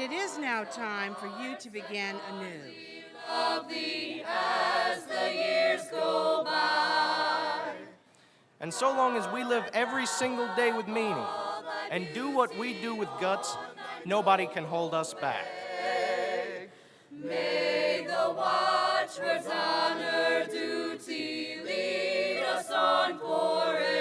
it is now time for you to begin anew. Love thee as the years go by. And so long as we live every single day with meaning and do what we do with guts, nobody can hold us back. May the watchwords honor duty lead us on foray.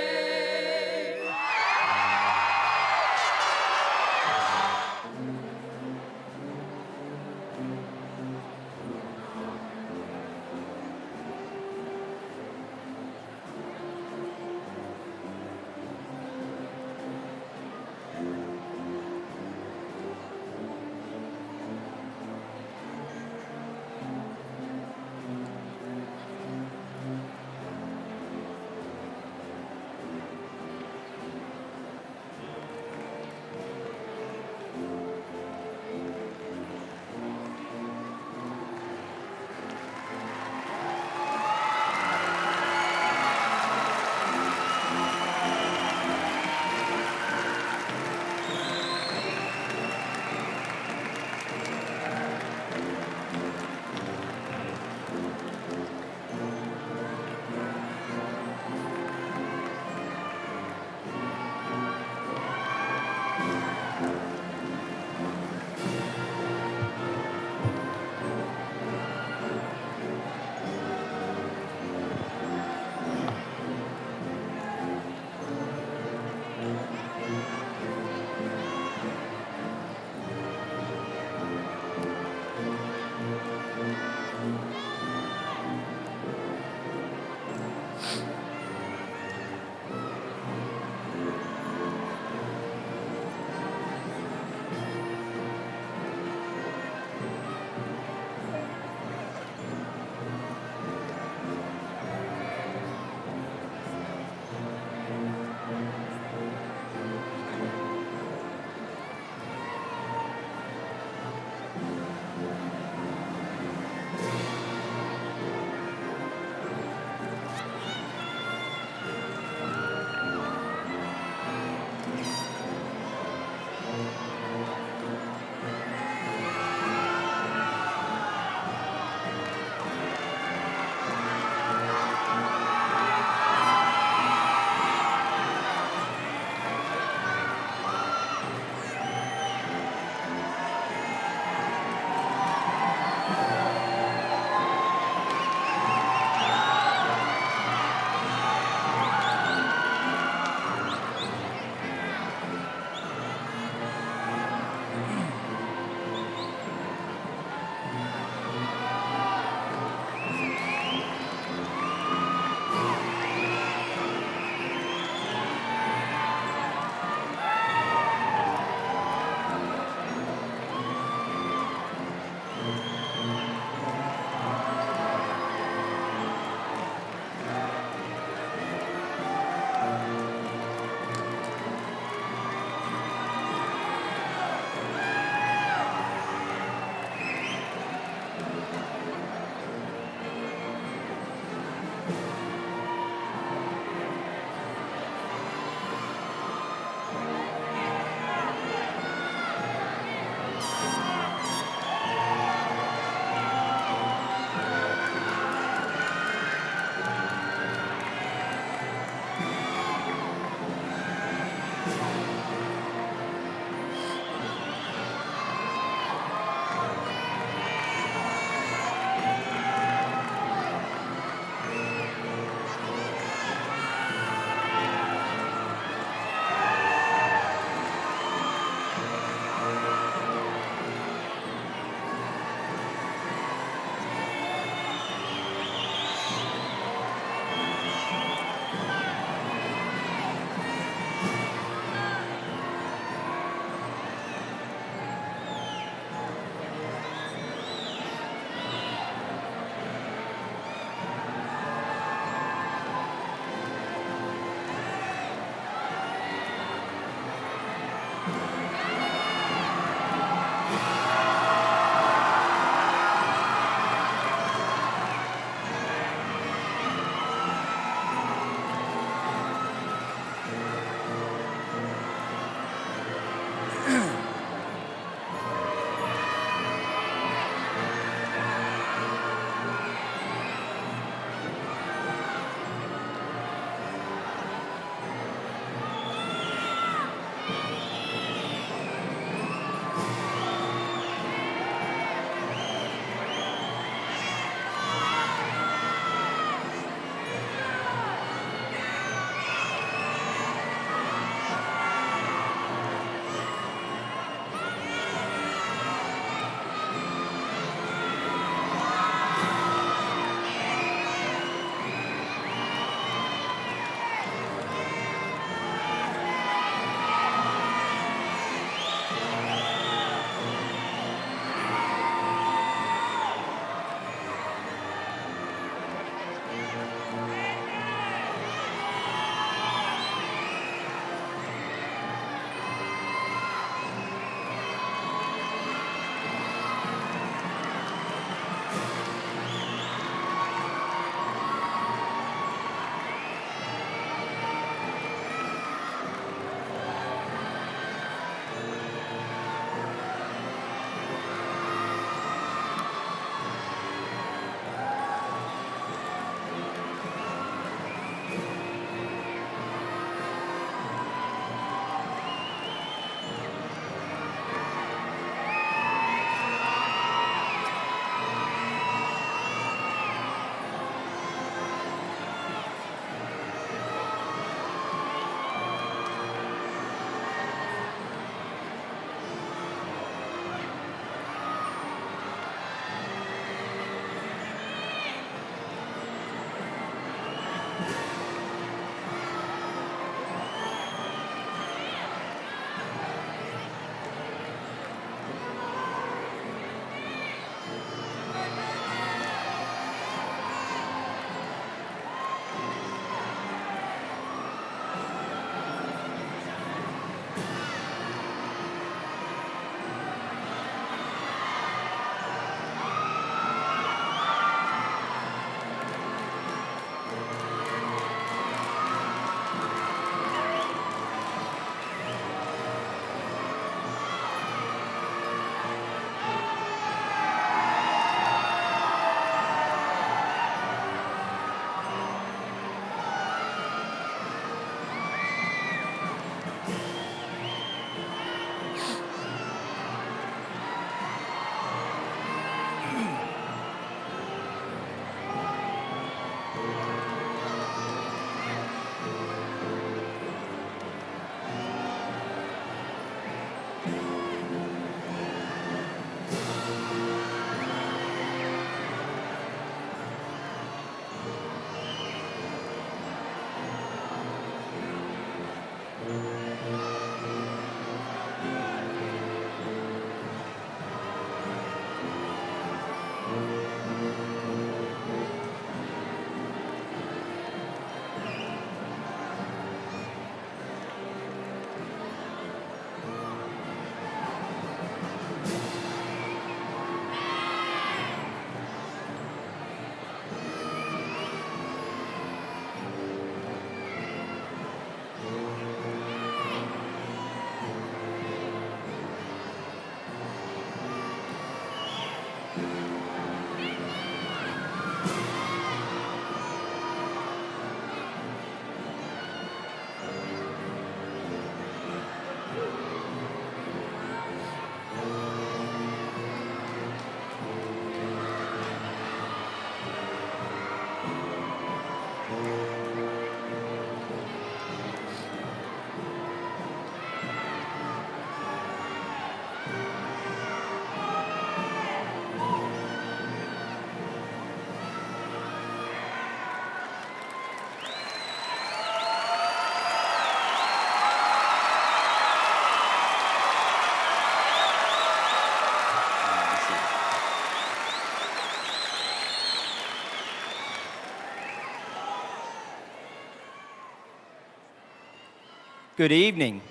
Good evening.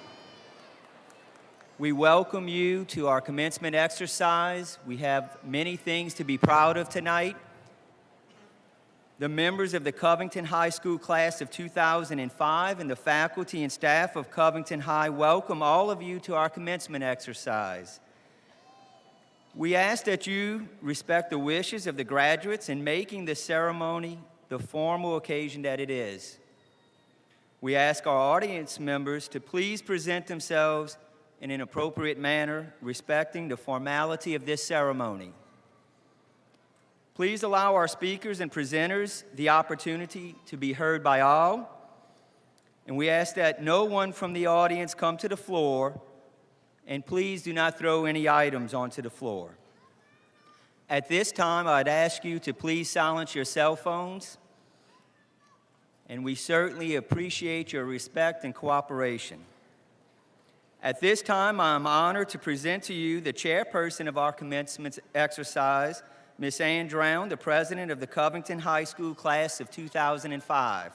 We welcome you to our commencement exercise. We have many things to be proud of tonight. The members of the Covington High School class of 2005 and the faculty and staff of Covington High welcome all of you to our commencement exercise. We ask that you respect the wishes of the graduates in making this ceremony the formal occasion that it is. We ask our audience members to please present themselves in an appropriate manner, respecting the formality of this ceremony. Please allow our speakers and presenters the opportunity to be heard by all, and we ask that no one from the audience come to the floor, and please do not throw any items onto the floor. At this time, I'd ask you to please silence your cell phones, and we certainly appreciate your respect and cooperation. At this time, I'm honored to present to you the chairperson of our commencement exercise, Ms. Ann Drown, the president of the Covington High School class of 2005.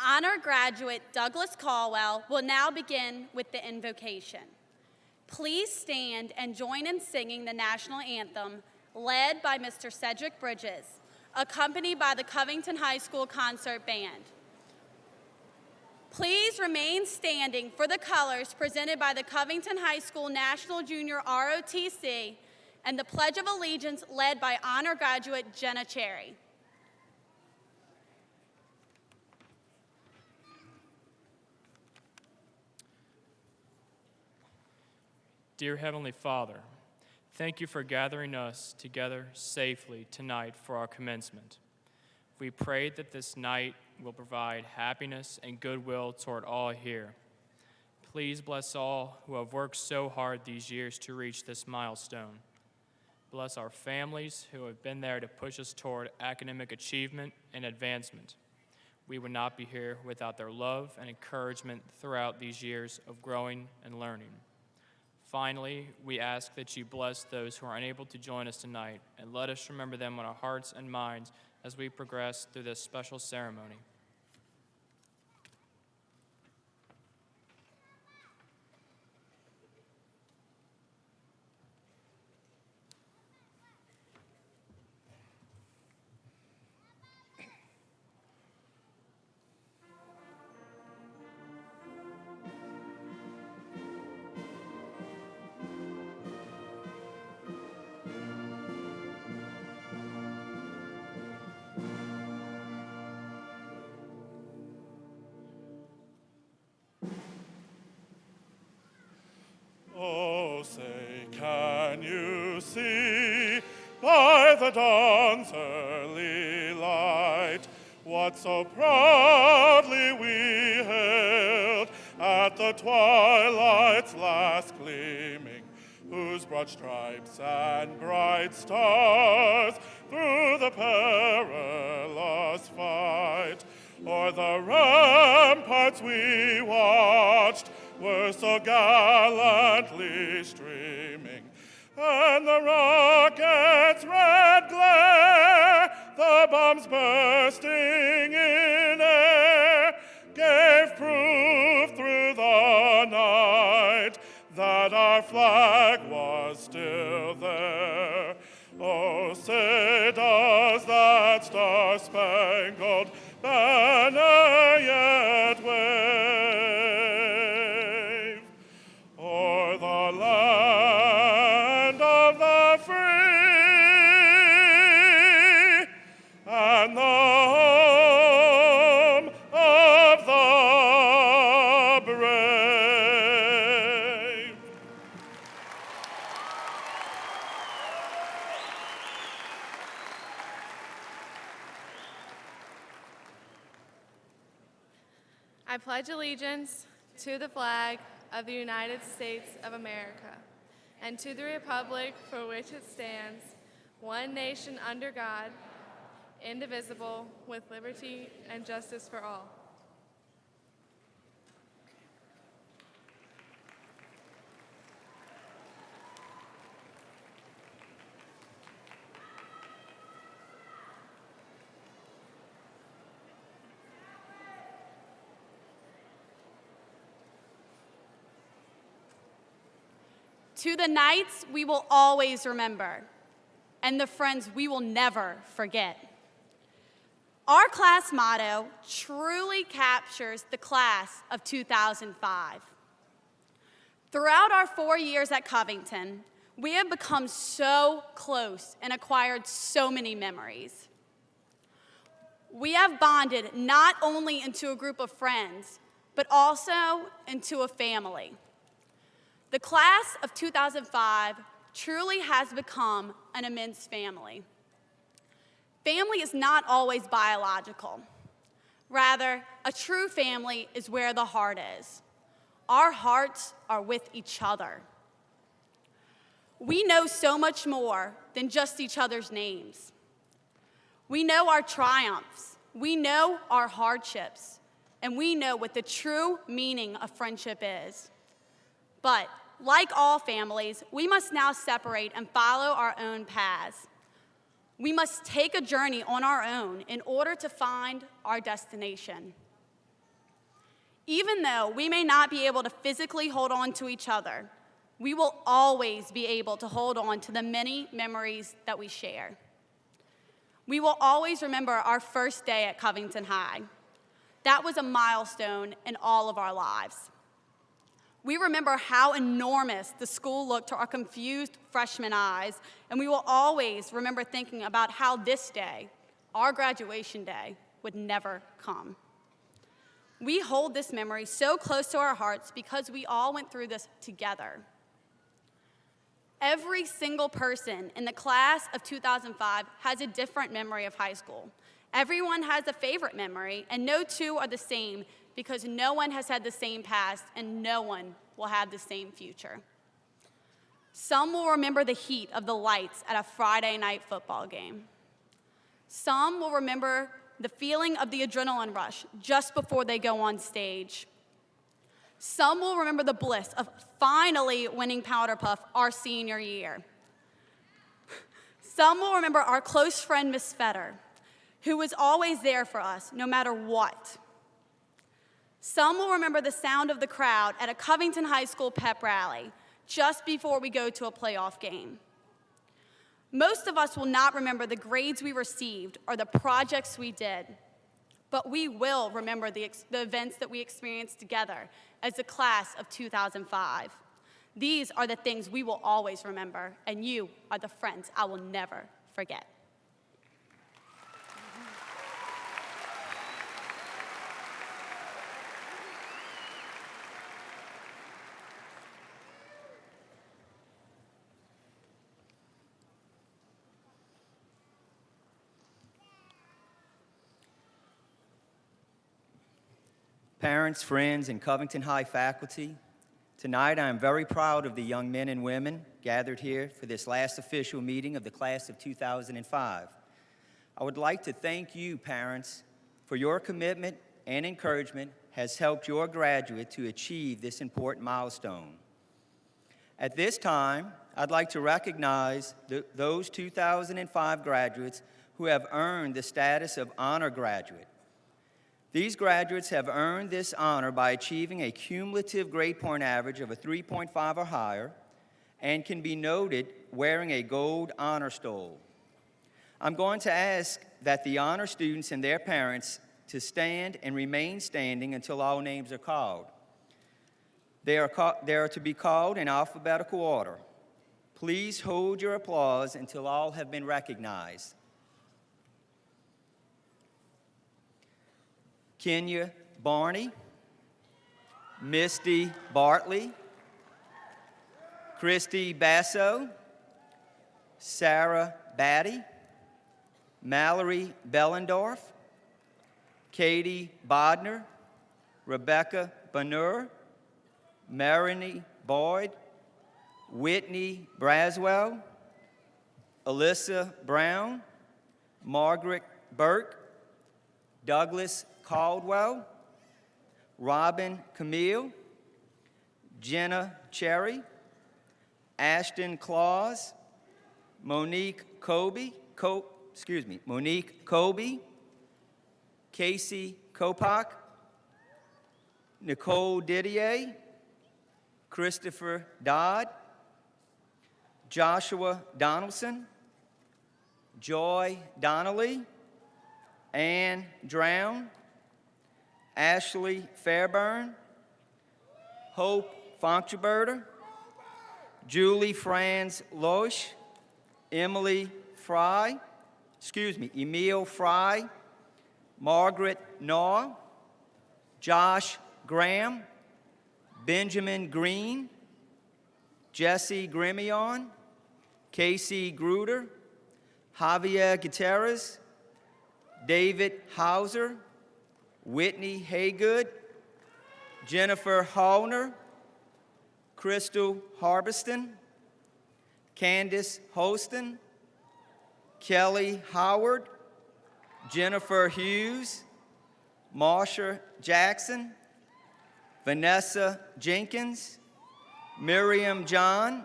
Honor graduate Douglas Caldwell will now begin with the invocation. Please stand and join in singing the national anthem led by Mr. Cedric Bridges, accompanied by the Covington High School Concert Band. Please remain standing for the colors presented by the Covington High School National Junior ROTC and the Pledge of Allegiance led by honor graduate Jenna Cherry. Dear Heavenly Father, thank you for gathering us together safely tonight for our commencement. We pray that this night will provide happiness and goodwill toward all here. Please bless all who have worked so hard these years to reach this milestone. Bless our families who have been there to push us toward academic achievement and advancement. We would not be here without their love and encouragement throughout these years of growing and learning. Finally, we ask that you bless those who are unable to join us tonight, and let us remember them on our hearts and minds as we progress through this special ceremony. Oh, say, can you see by the dawn's early light what so proudly we hailed at the twilight's last gleaming, whose broad stripes and bright stars through the perilous fight o'er the ramparts we watched were so gallantly streaming, and the rocket's red glare, the bombs bursting in air, gave proof through the night that our flag was still there. Oh, say, does that star-spangled banner yet wave o'er the land of the free and the home of the brave? I pledge allegiance to the flag of the United States of America and to the republic for which it stands, one nation under God, indivisible, with liberty and justice for all. to the nights we will always remember, and the friends we will never forget. Our class motto truly captures the class of 2005. Throughout our 4 years at Covington, we have become so close and acquired so many memories. We have bonded not only into a group of friends, but also into a family. The class of 2005 truly has become an immense family. Family is not always biological. Rather, a true family is where the heart is. Our hearts are with each other. We know so much more than just each other's names. We know our triumphs, we know our hardships, and we know what the true meaning of friendship is. But like all families, we must now separate and follow our own paths. We must take a journey on our own in order to find our destination. Even though we may not be able to physically hold on to each other, we will always be able to hold on to the many memories that we share. We will always remember our first day at Covington High. That was a milestone in all of our lives. We remember how enormous the school looked to our confused freshman eyes, and we will always remember thinking about how this day, our graduation day, would never come. We hold this memory so close to our hearts because we all went through this together. Every single person in the class of 2005 has a different memory of high school. Everyone has a favorite memory, and no two are the same because no one has had the same past and no one will have the same future. Some will remember the heat of the lights at a Friday night football game. Some will remember the feeling of the adrenaline rush just before they go on stage. Some will remember the bliss of finally winning Powder Puff our senior year. Some will remember our close friend, Miss Fetter, who was always there for us no matter what. Some will remember the sound of the crowd at a Covington High School pep rally just before we go to a playoff game. Most of us will not remember the grades we received or the projects we did, but we will remember the events that we experienced together as the class of 2005. These are the things we will always remember, and you are the friends I will never forget. Parents, friends, and Covington High faculty, tonight I am very proud of the young men and women gathered here for this last official meeting of the class of 2005. I would like to thank you, parents, for your commitment and encouragement has helped your graduate to achieve this important milestone. At this time, I'd like to recognize those 2005 graduates who have earned the status of honor graduate. These graduates have earned this honor by achieving a cumulative grade point average of a 3.5 or higher and can be noted wearing a gold honor stole. I'm going to ask that the honor students and their parents to stand and remain standing until all names are called. They are to be called in alphabetical order. Please hold your applause until all have been recognized. Kenya Barney, Misty Bartley, Christy Basso, Sarah Batty, Mallory Bellendorf, Katie Bodner, Rebecca Banur, Marini Boyd, Whitney Braswell, Alyssa Brown, Margaret Burke, Douglas Caldwell, Robin Camille, Jenna Cherry, Ashton Claus, Monique Colby, Casey Kopak, Nicole Didier, Christopher Dodd, Joshua Donaldson, Joy Donnelly, Ann Drown, Ashley Fairburn, Hope Fonkgeberter, Julie Franz Loesch, Emile Fry, Margaret Naw, Josh Graham, Benjamin Green, Jesse Grimion, Casey Gruder, Javier Gutierrez, David Hauser, Whitney Haygood, Jennifer Hallner, Crystal Harbiston, Candace Holston, Kelly Howard, Jennifer Hughes, Marsha Jackson, Vanessa Jenkins, Miriam John,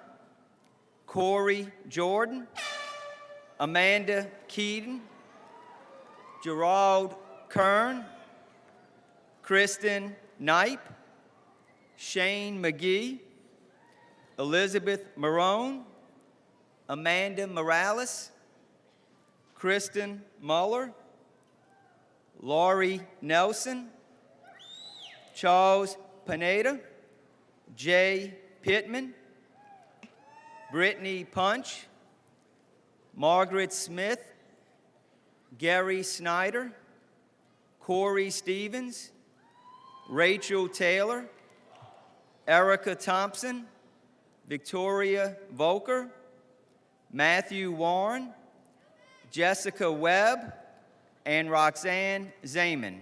Corey Jordan, Amanda Keaton, Gerald Kern, Kristen Knipe, Shane McGee, Elizabeth Marone, Amanda Morales, Kristen Muller, Laurie Nelson, Charles Pineda, Jay Pittman, Brittany Punch, Margaret Smith, Gary Snyder, Corey Stevens, Rachel Taylor, Erica Thompson, Victoria Volker, Matthew Warren, Jessica Webb, and Roxanne Zaman.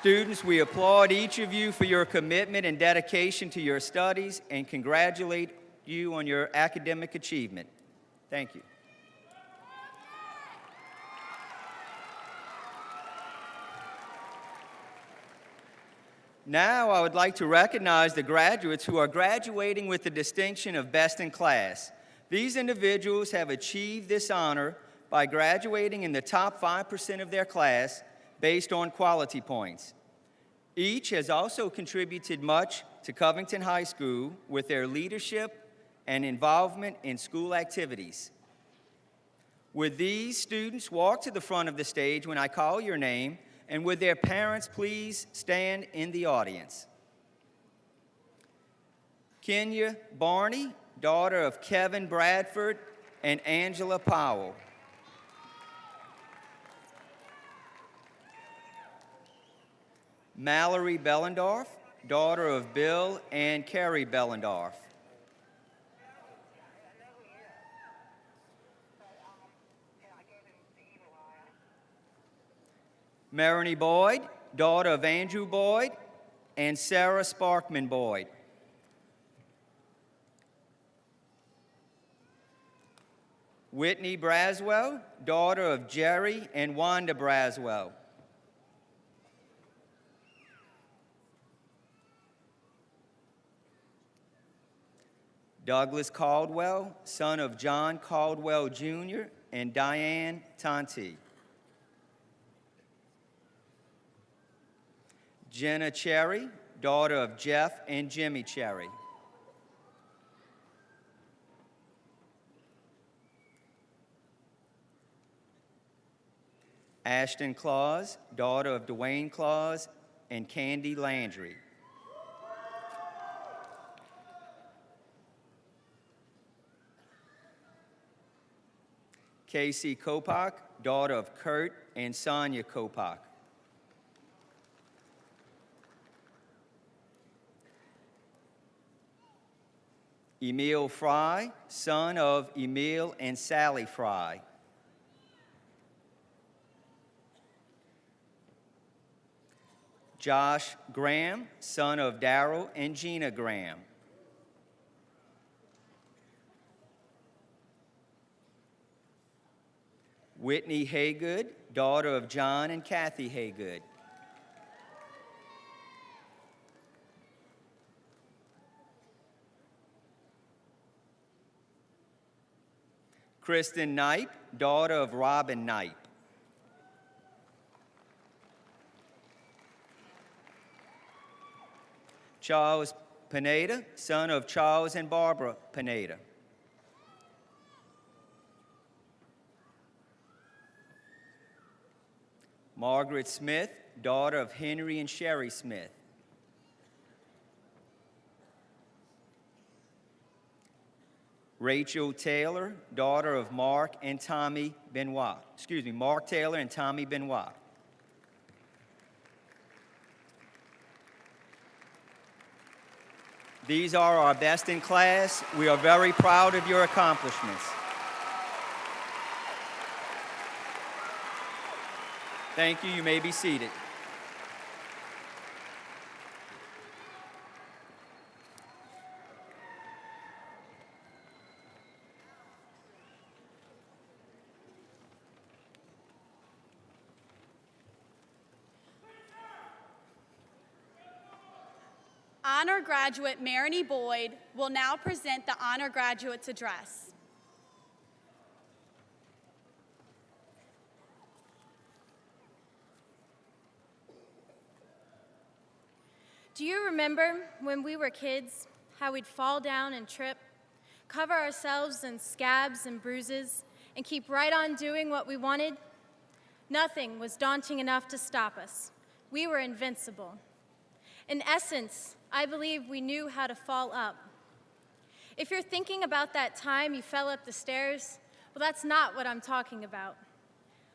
Students, we applaud each of you for your commitment and dedication to your studies and congratulate you on your academic achievement. Thank you. Now I would like to recognize the graduates who are graduating with the distinction of Best in Class. These individuals have achieved this honor by graduating in the top 5% of their class based on quality points. Each has also contributed much to Covington High School with their leadership and involvement in school activities. Would these students walk to the front of the stage when I call your name, and would their parents please stand in the audience? Kenya Barney, daughter of Kevin Bradford and Angela Powell. Mallory Bellendorf, daughter of Bill and Carrie Bellendorf. Marini Boyd, daughter of Andrew Boyd and Sarah Sparkman Boyd. Whitney Braswell, daughter of Jerry and Wanda Braswell. Douglas Caldwell, son of John Caldwell Jr. and Diane Tonti. Jenna Cherry, daughter of Jeff and Jimmy Cherry. Ashton Claus, daughter of Dwayne Claus and Candy Landry. Casey Kopak, daughter of Kurt and Sonia Kopak. Emil Fry, son of Emil and Sally Fry. Josh Graham, son of Darrell and Gina Graham. Whitney Haygood, daughter of John and Kathy Haygood. Kristen Knipe, daughter of Robin Knipe. Charles Pineda, son of Charles and Barbara Pineda. Margaret Smith, daughter of Henry and Sherry Smith. Rachel Taylor, daughter of Mark and Tommy Benoit. Mark Taylor and Tommy Benoit. These are our best in class. We are very proud of your accomplishments. Thank you. You may be seated. Honor graduate Marini Boyd will now present the Honor Graduate's Address. Do you remember when we were kids, how we'd fall down and trip, cover ourselves in scabs and bruises, and keep right on doing what we wanted? Nothing was daunting enough to stop us. We were invincible. In essence, I believe we knew how to fall up. If you're thinking about that time you fell up the stairs, well, that's not what I'm talking about.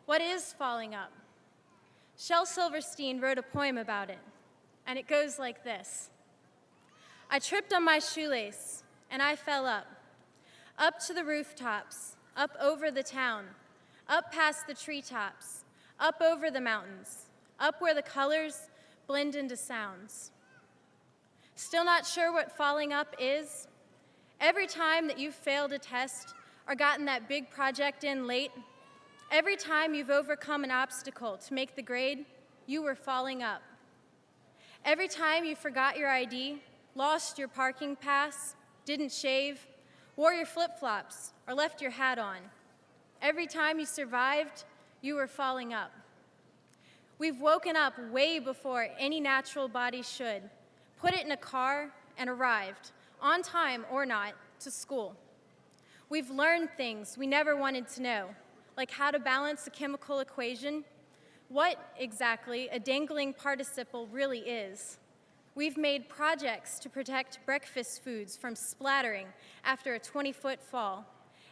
What is falling up? Shel Silverstein wrote a poem about it, and it goes like this. I tripped on my shoelace, and I fell up to the rooftops, up over the town, up past the treetops, up over the mountains, up where the colors blend into sounds. Still not sure what falling up is? Every time that you've failed a test or gotten that big project in late, every time you've overcome an obstacle to make the grade, you were falling up. Every time you forgot your ID, lost your parking pass, didn't shave, wore your flip-flops, or left your hat on, every time you survived, you were falling up. We've woken up way before any natural body should, put it in a car, and arrived, on time or not, to school. We've learned things we never wanted to know, like how to balance a chemical equation, what exactly a dangling participle really is. We've made projects to protect breakfast foods from splattering after a 20-foot fall,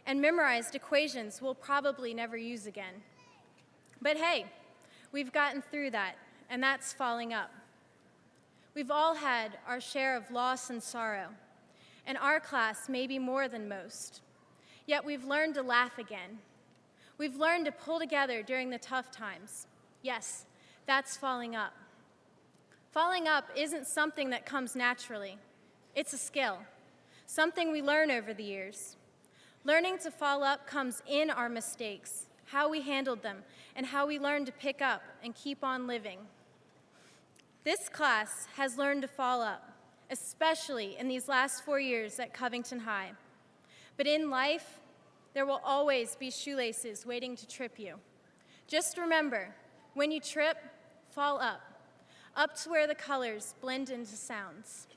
and memorized equations we'll probably never use again. But hey, we've gotten through that, and that's falling up. We've all had our share of loss and sorrow, and our class maybe more than most. Yet we've learned to laugh again. We've learned to pull together during the tough times. Yes, that's falling up. Falling up isn't something that comes naturally. It's a skill, something we learn over the years. Learning to fall up comes in our mistakes, how we handled them, and how we learn to pick up and keep on living. This class has learned to fall up, especially in these last 4 years at Covington High. But in life, there will always be shoelaces waiting to trip you. Just remember, when you trip, fall up to where the colors blend into sounds.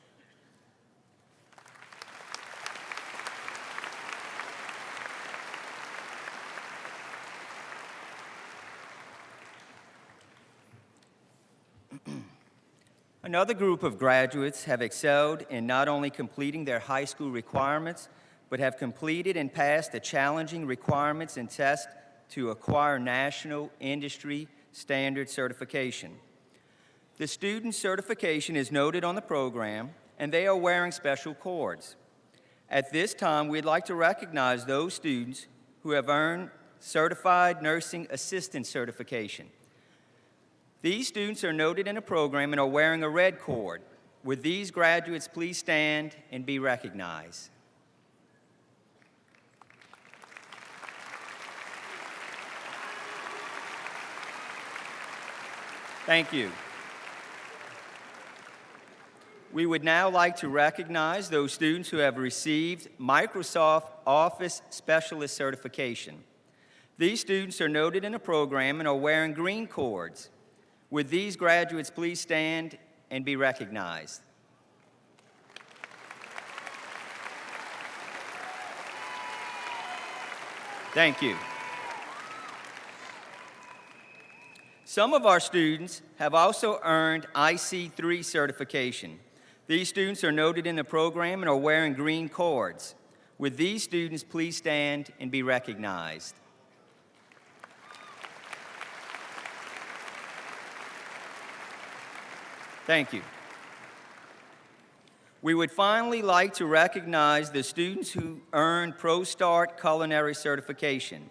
Another group of graduates have excelled in not only completing their high school requirements, but have completed and passed the challenging requirements and tests to acquire national industry standard certification. The student certification is noted on the program, and they are wearing special cords. At this time, we'd like to recognize those students who have earned Certified Nursing Assistant certification. These students are noted in the program and are wearing a red cord. Would these graduates please stand and be recognized? Thank you. We would now like to recognize those students who have received Microsoft Office Specialist certification. These students are noted in the program and are wearing green cords. Would these graduates please stand and be recognized? Thank you. Some of our students have also earned IC3 certification. These students are noted in the program and are wearing green cords. Would these students please stand and be recognized? Thank you. We would finally like to recognize the students who earned ProStart Culinary Certification.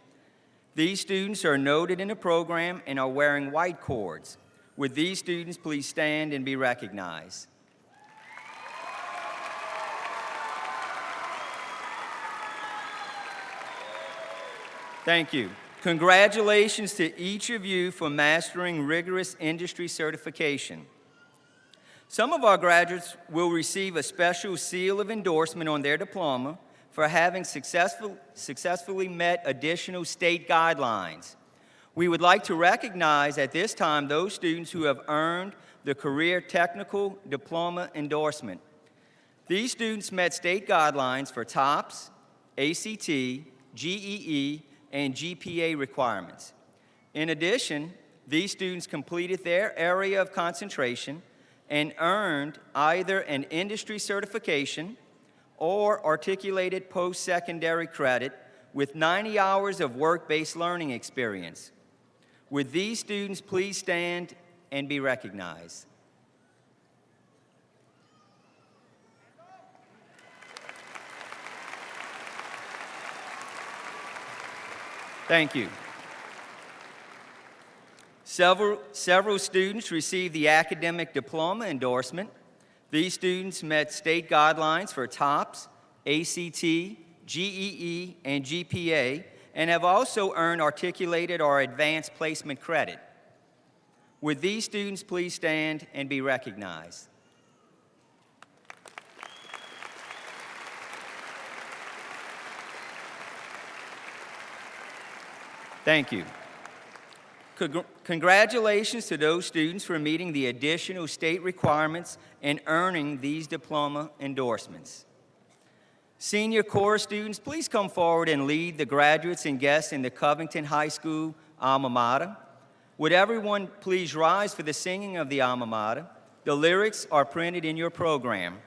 These students are noted in the program and are wearing white cords. Would these students please stand and be recognized? Thank you. Congratulations to each of you for mastering rigorous industry certification. Some of our graduates will receive a special seal of endorsement on their diploma for having successfully met additional state guidelines. We would like to recognize at this time those students who have earned the Career Technical Diploma endorsement. These students met state guidelines for TOPS, ACT, GEE, and GPA requirements. In addition, these students completed their area of concentration and earned either an industry certification or articulated post-secondary credit with 90 hours of work-based learning experience. Would these students please stand and be recognized? Thank you. Several students received the academic diploma endorsement. These students met state guidelines for TOPS, ACT, GEE, and GPA, and have also earned articulated or advanced placement credit. Would these students please stand and be recognized? Thank you. Congratulations to those students for meeting the additional state requirements and earning these diploma endorsements. Senior chorus students, please come forward and lead the graduates and guests in the Covington High School alma mater. Would everyone please rise for the singing of the alma mater? The lyrics are printed in your program.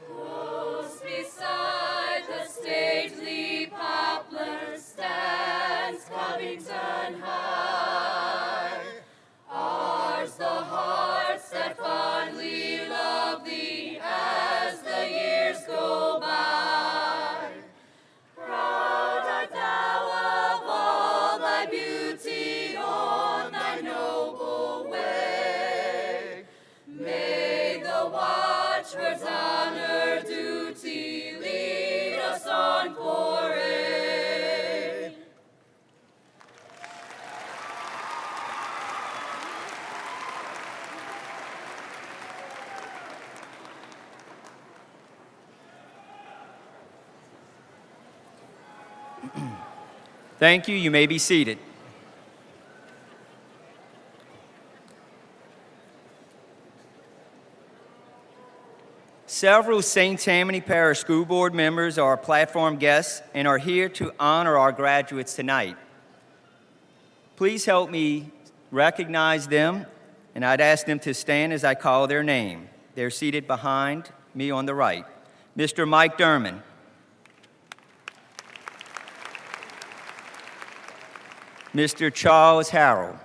Close beside the stately poplar stands Covington High. Ours the hearts that fondly love thee as the years go by. Proud art thou of all thy beauty on thy noble way. May the watchword's honor duty lead us on foray. Thank you. You may be seated. Several St. Tammany Parish School Board members are platform guests and are here to honor our graduates tonight. Please help me recognize them, and I'd ask them to stand as I call their name. They're seated behind me on the right. Mr. Mike Derman. Mr. Charles Harrell.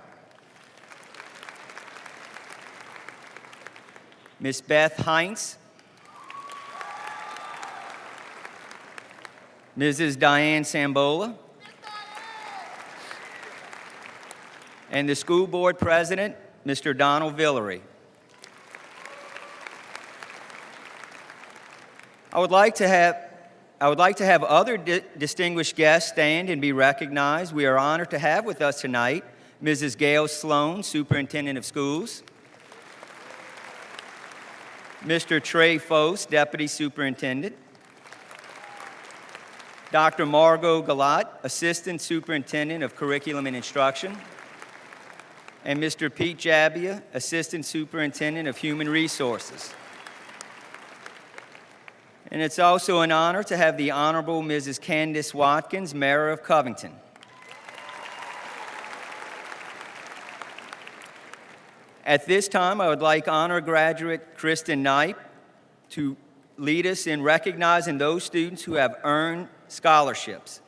Miss Beth Heinz, Mrs. Diane Sambola, and the school board president, Mr. Donald Villery. I would like to have other distinguished guests stand and be recognized. We are honored to have with us tonight Mrs. Gail Sloan, Superintendent of Schools, Mr. Trey Fost, Deputy Superintendent, Dr. Margot Galat, Assistant Superintendent of Curriculum and Instruction, and Mr. Pete Jabbia, Assistant Superintendent of Human Resources. And it's also an honor to have the Honorable Mrs. Candace Watkins, Mayor of Covington. At this time, I would like honor graduate Kristen Knipe to lead us in recognizing those students who have earned scholarships.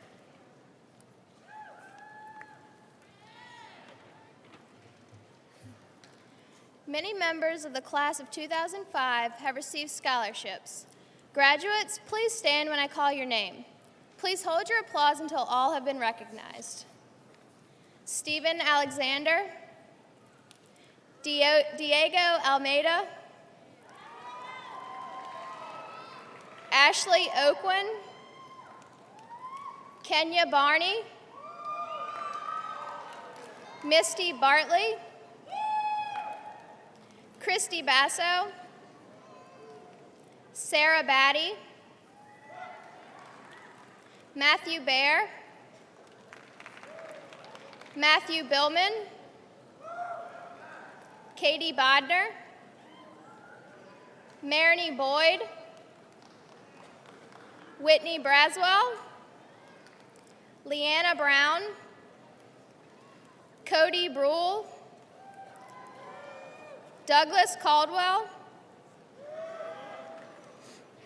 Many members of the class of 2005 have received scholarships. Graduates, please stand when I call your name. Please hold your applause until all have been recognized. Stephen Alexander, Diego Almeida, Ashley Oakwen, Kenya Barney, Misty Bartley, Christy Basso, Sarah Batty, Matthew Bear, Matthew Billman, Katie Bodner, Marini Boyd, Whitney Braswell, Leanna Brown, Cody Brule, Douglas Caldwell,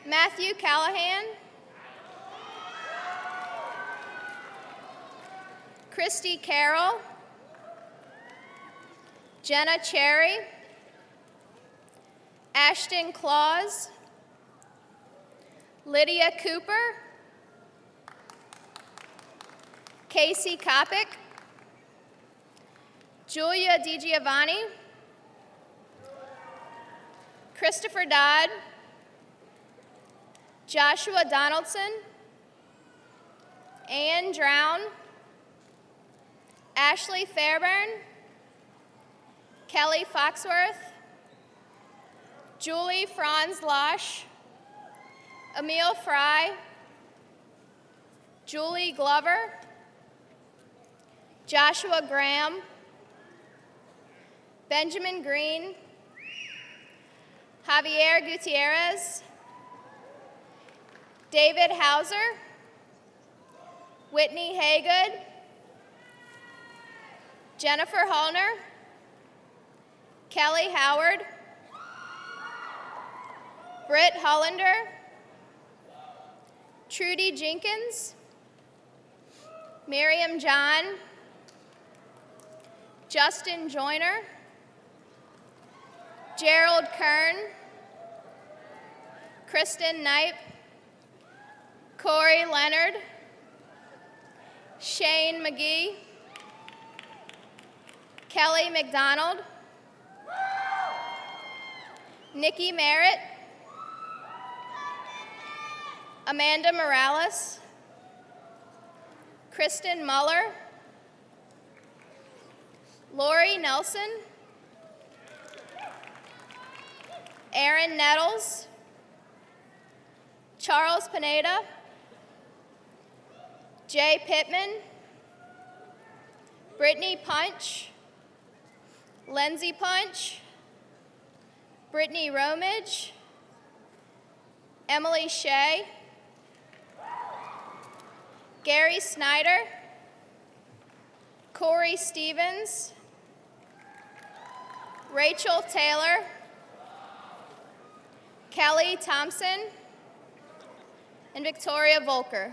Matthew Callahan, Christy Carroll, Jenna Cherry, Ashton Claus, Lydia Cooper, Casey Kopic, Julia DiGiovanni, Christopher Dodd, Joshua Donaldson, Ann Drown, Ashley Fairburn, Kelly Foxworth, Julie Franz Losh, Emil Fry, Julie Glover, Joshua Graham, Benjamin Green, Javier Gutierrez, David Hauser, Whitney Haygood, Jennifer Hallner, Kelly Howard, Britt Hollander, Trudy Jenkins, Miriam John, Justin Joyner, Gerald Kern, Kristen Knipe, Corey Leonard, Shane McGee, Kelly McDonald, Nikki Merritt, Amanda Morales, Kristen Muller, Lori Nelson, Aaron Nettles, Charles Pineda, Jay Pittman, Brittany Punch, Lindsay Punch, Brittany Romage, Emily Shea, Gary Snyder, Corey Stevens, Rachel Taylor, Kelly Thompson, and Victoria Volker.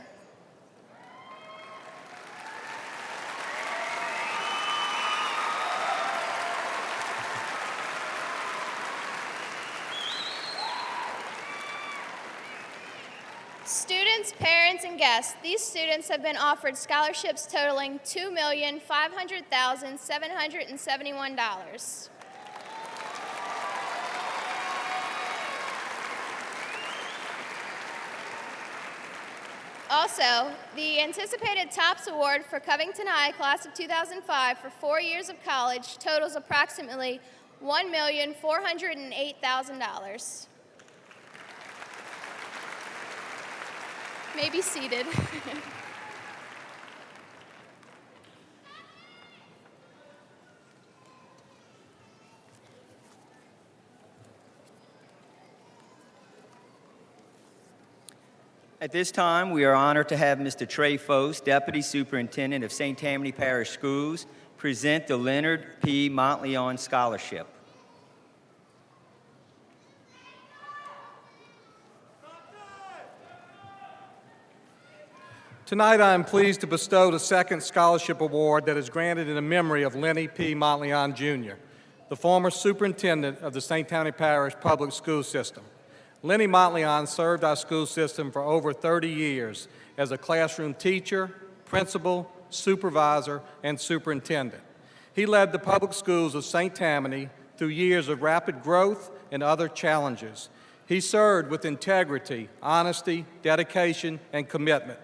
Students, parents, and guests, these students have been offered scholarships totaling $2,500,771. Also, the anticipated TOPS award for Covington High Class of 2005 for 4 years of college totals approximately $1,408,000. May be seated. At this time, we are honored to have Mr. Trey Foast, Deputy Superintendent of St. Tammany Parish Schools, present the Leonard P. Montleon Scholarship. Tonight, I am pleased to bestow the second scholarship award that is granted in the memory of Lenny P. Montleon, Jr., the former superintendent of the St. Tammany Parish Public School System. Lenny Montleon served our school system for over 30 years as a classroom teacher, principal, supervisor, and superintendent. He led the public schools of St. Tammany through years of rapid growth and other challenges. He served with integrity, honesty, dedication, and commitment.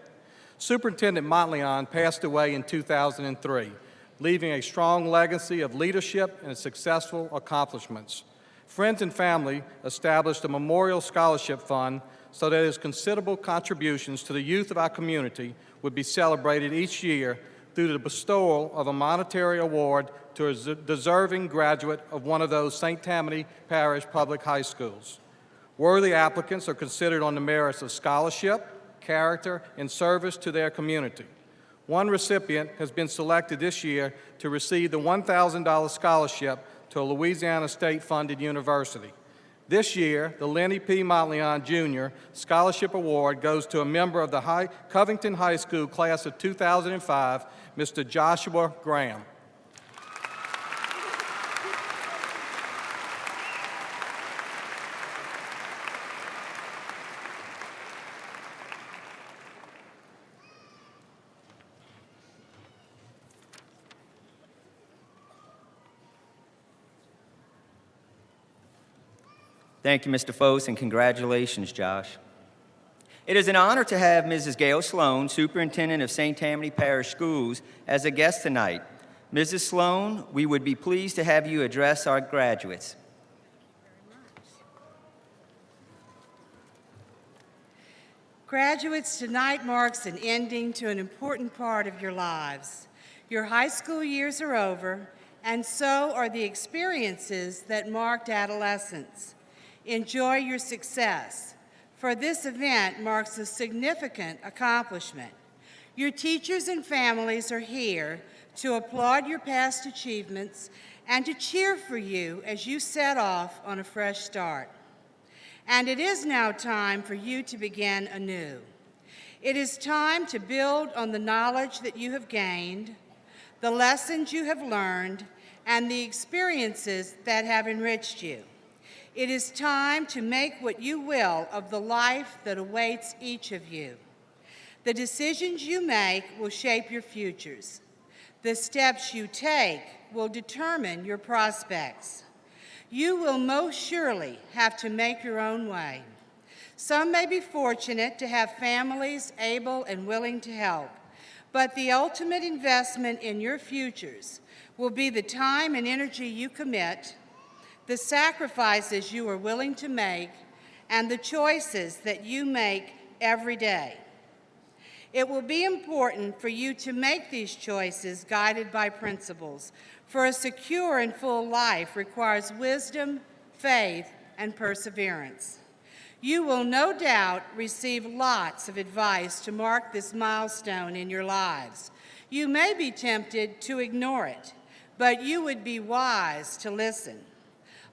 Superintendent Montleon passed away in 2003, leaving a strong legacy of leadership and successful accomplishments. Friends and family established a memorial scholarship fund so that his considerable contributions to the youth of our community would be celebrated each year through the bestowal of a monetary award to a deserving graduate of one of those St. Tammany Parish public high schools. Worthy applicants are considered on the merits of scholarship, character, and service to their community. One recipient has been selected this year to receive the $1,000 scholarship to a Louisiana state-funded university. This year, the Lenny P. Montleon, Jr. Scholarship Award goes to a member of the Covington High School class of 2005, Mr. Joshua Graham. Thank you, Mr. Foast, and congratulations, Josh. It is an honor to have Mrs. Gail Sloan, Superintendent of St. Tammany Parish Schools, as a guest tonight. Mrs. Sloan, we would be pleased to have you address our graduates. Graduates, tonight marks an ending to an important part of your lives. Your high school years are over, and so are the experiences that marked adolescence. Enjoy your success, for this event marks a significant accomplishment. Your teachers and families are here to applaud your past achievements and to cheer for you as you set off on a fresh start. And it is now time for you to begin anew. It is time to build on the knowledge that you have gained, the lessons you have learned, and the experiences that have enriched you. It is time to make what you will of the life that awaits each of you. The decisions you make will shape your futures. The steps you take will determine your prospects. You will most surely have to make your own way. Some may be fortunate to have families able and willing to help, but the ultimate investment in your futures will be the time and energy you commit, the sacrifices you are willing to make, and the choices that you make every day. It will be important for you to make these choices guided by principles, for a secure and full life requires wisdom, faith, and perseverance. You will no doubt receive lots of advice to mark this milestone in your lives. You may be tempted to ignore it, but you would be wise to listen.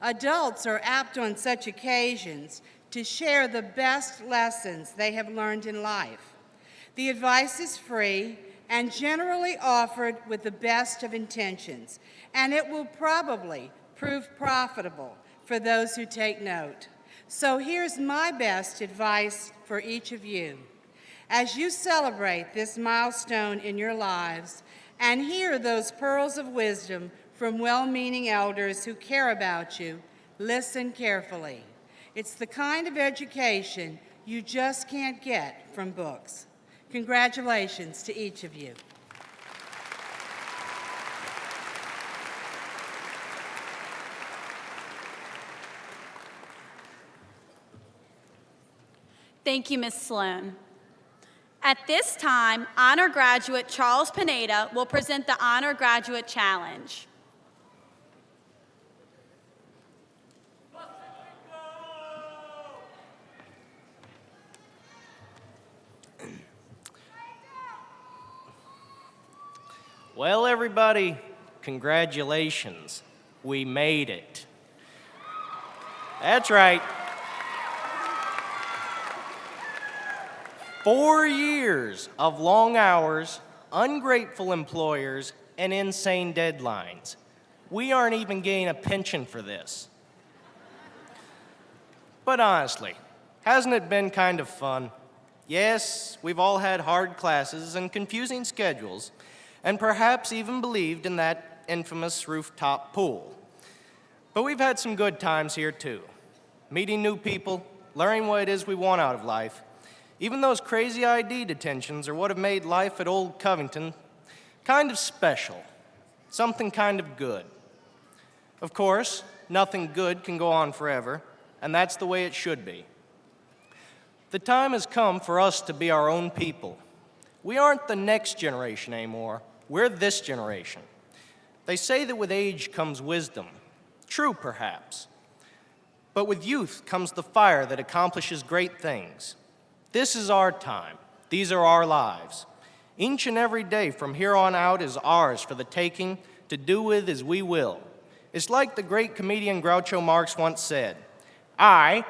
Adults are apt on such occasions to share the best lessons they have learned in life. The advice is free and generally offered with the best of intentions, and it will probably prove profitable for those who take note. So here's my best advice for each of you. As you celebrate this milestone in your lives and hear those pearls of wisdom from well-meaning elders who care about you, listen carefully. It's the kind of education you just can't get from books. Congratulations to each of you. Thank you, Ms. Sloan. At this time, honor graduate Charles Pineda will present the Honor Graduate Challenge. Well, everybody, congratulations. We made it. That's right. 4 years of long hours, ungrateful employers, and insane deadlines. We aren't even getting a pension for this. But honestly, hasn't it been kind of fun? Yes, we've all had hard classes and confusing schedules, and perhaps even believed in that infamous rooftop pool. But we've had some good times here too. Meeting new people, learning what it is we want out of life. Even those crazy ID detentions are what have made life at Old Covington kind of special, something kind of good. Of course, nothing good can go on forever, and that's the way it should be. The time has come for us to be our own people. We aren't the next generation anymore. We're this generation. They say that with age comes wisdom. True, perhaps. But with youth comes the fire that accomplishes great things. This is our time. These are our lives. Each and every day from here on out is ours for the taking, to do with as we will. It's like the great comedian Groucho Marx once said, I,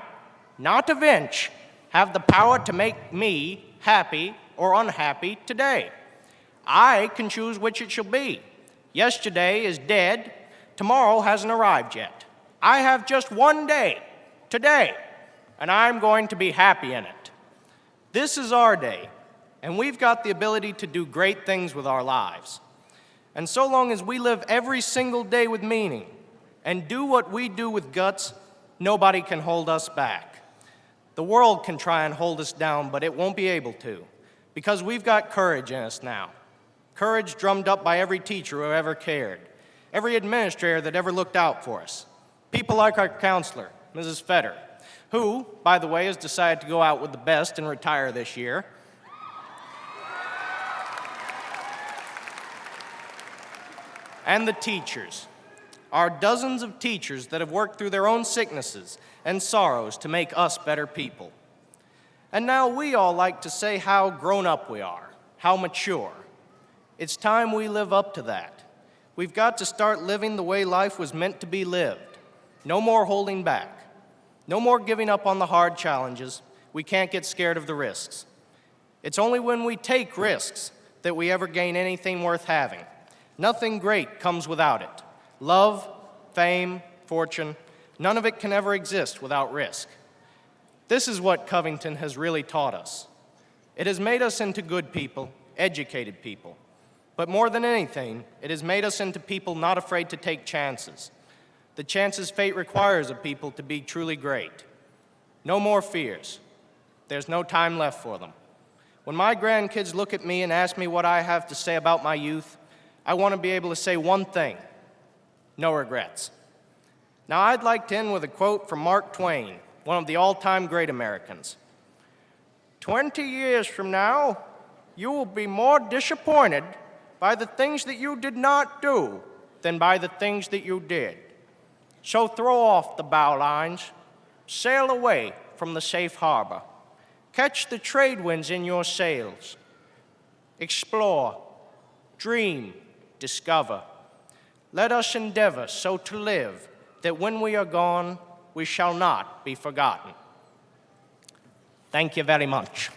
not a Vinch, have the power to make me happy or unhappy today. I can choose which it shall be. Yesterday is dead. Tomorrow hasn't arrived yet. I have just one day, today, and I'm going to be happy in it. This is our day, and we've got the ability to do great things with our lives. And so long as we live every single day with meaning and do what we do with guts, nobody can hold us back. The world can try and hold us down, but it won't be able to, because we've got courage in us now. Courage drummed up by every teacher who ever cared, every administrator that ever looked out for us. People like our counselor, Mrs. Fetter, who, by the way, has decided to go out with the best and retire this year. And the teachers, our dozens of teachers that have worked through their own sicknesses and sorrows to make us better people. And now we all like to say how grown up we are, how mature. It's time we live up to that. We've got to start living the way life was meant to be lived. No more holding back. No more giving up on the hard challenges. We can't get scared of the risks. It's only when we take risks that we ever gain anything worth having. Nothing great comes without it. Love, fame, fortune, none of it can ever exist without risk. This is what Covington has really taught us. It has made us into good people, educated people. But more than anything, it has made us into people not afraid to take chances. The chances fate requires of people to be truly great. No more fears. There's no time left for them. When my grandkids look at me and ask me what I have to say about my youth, I want to be able to say one thing: no regrets. Now, I'd like to end with a quote from Mark Twain, one of the all-time great Americans. 20 years from now, you will be more disappointed by the things that you did not do than by the things that you did. So throw off the bow lines, sail away from the safe harbor, catch the trade winds in your sails, explore, dream, discover. Let us endeavor so to live that when we are gone, we shall not be forgotten. Thank you very much.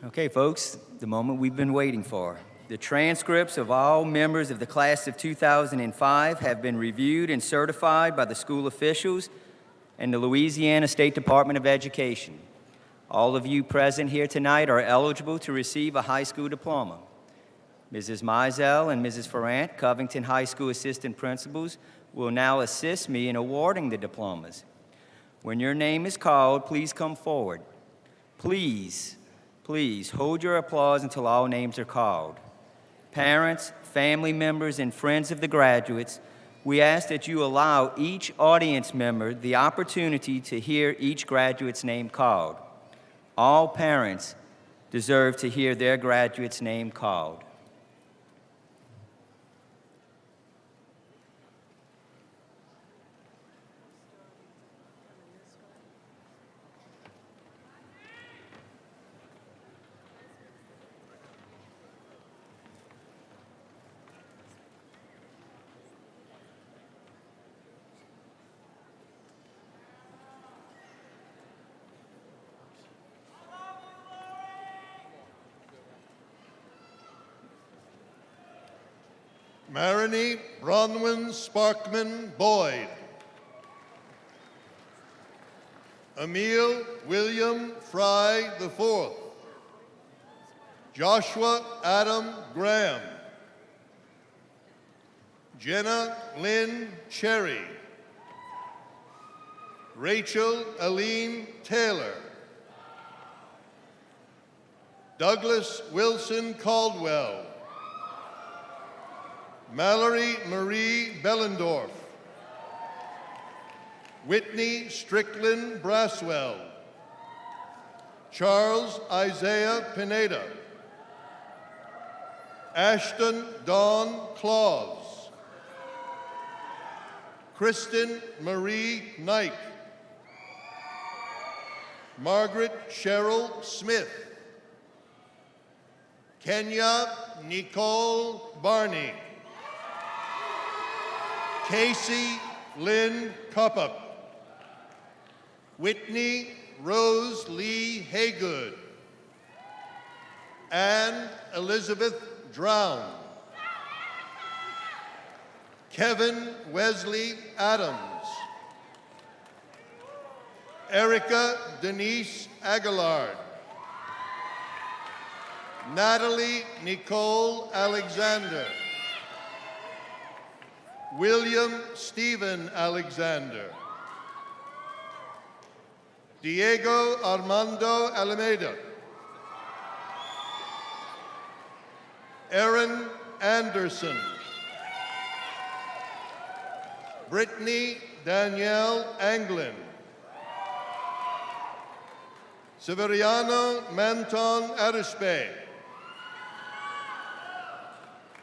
Okay, folks, the moment we've been waiting for. The transcripts of all members of the class of 2005 have been reviewed and certified by the school officials and the Louisiana State Department of Education. All of you present here tonight are eligible to receive a high school diploma. Mrs. Mizell and Mrs. Ferrant, Covington High School assistant principals, will now assist me in awarding the diplomas. When your name is called, please come forward. Please hold your applause until all names are called. Parents, family members, and friends of the graduates, we ask that you allow each audience member the opportunity to hear each graduate's name called. All parents deserve to hear their graduate's name called. Marini Bronwyn Sparkman Boyd. Emil William Fry IV. Joshua Adam Graham. Jenna Lynn Cherry. Rachel Aline Taylor. Douglas Wilson Caldwell. Mallory Marie Bellendorf. Whitney Strickland Braswell. Charles Isaiah Pineda. Ashton Dawn Claus. Kristen Marie Knight. Margaret Cheryl Smith. Kenya Nicole Barney. Casey Lynn Cuppup. Whitney Rose Lee Haygood. Anne Elizabeth Drown. Kevin Wesley Adams. Erica Denise Aguilar. Natalie Nicole Alexander. William Stephen Alexander. Diego Armando Alameda. Aaron Anderson. Brittany Danielle Anglin. Severiano Manton Arispe.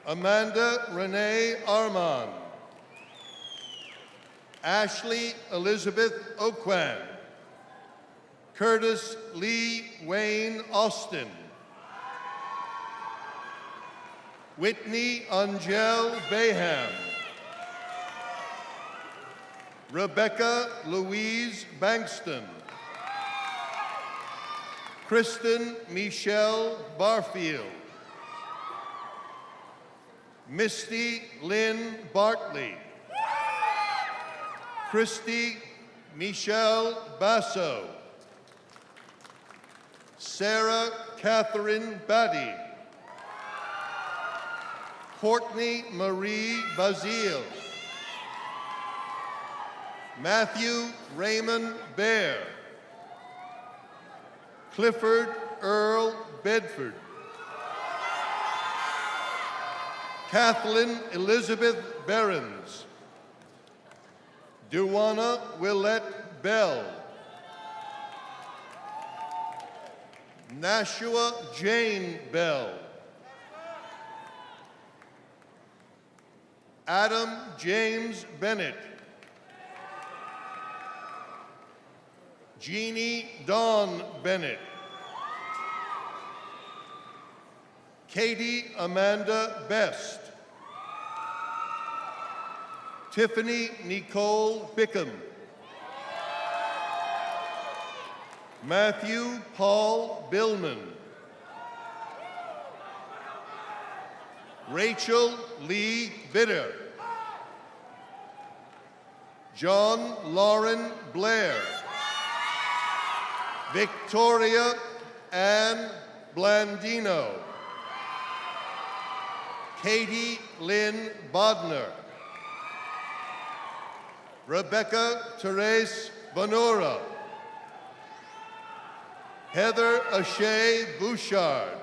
Amanda Renee Armand. Ashley Elizabeth Oquan. Curtis Lee Wayne Austin. Whitney Angel Bayham. Rebecca Louise Bankston. Kristen Michelle Barfield. Misty Lynn Bartley. Christy Michelle Basso. Sarah Catherine Batty. Courtney Marie Bazile. Matthew Raymond Bear. Clifford Earl Bedford. Kathleen Elizabeth Behrens. Duwana Willette Bell. Nashua Jane Bell. Adam James Bennett. Jeannie Dawn Bennett. Katie Amanda Best. Tiffany Nicole Bickham. Matthew Paul Billman. Rachel Lee Bitter. John Lauren Blair. Victoria Ann Blandino. Katie Lynn Bodner. Rebecca Therese Bonora. Heather Ashay Bouchard.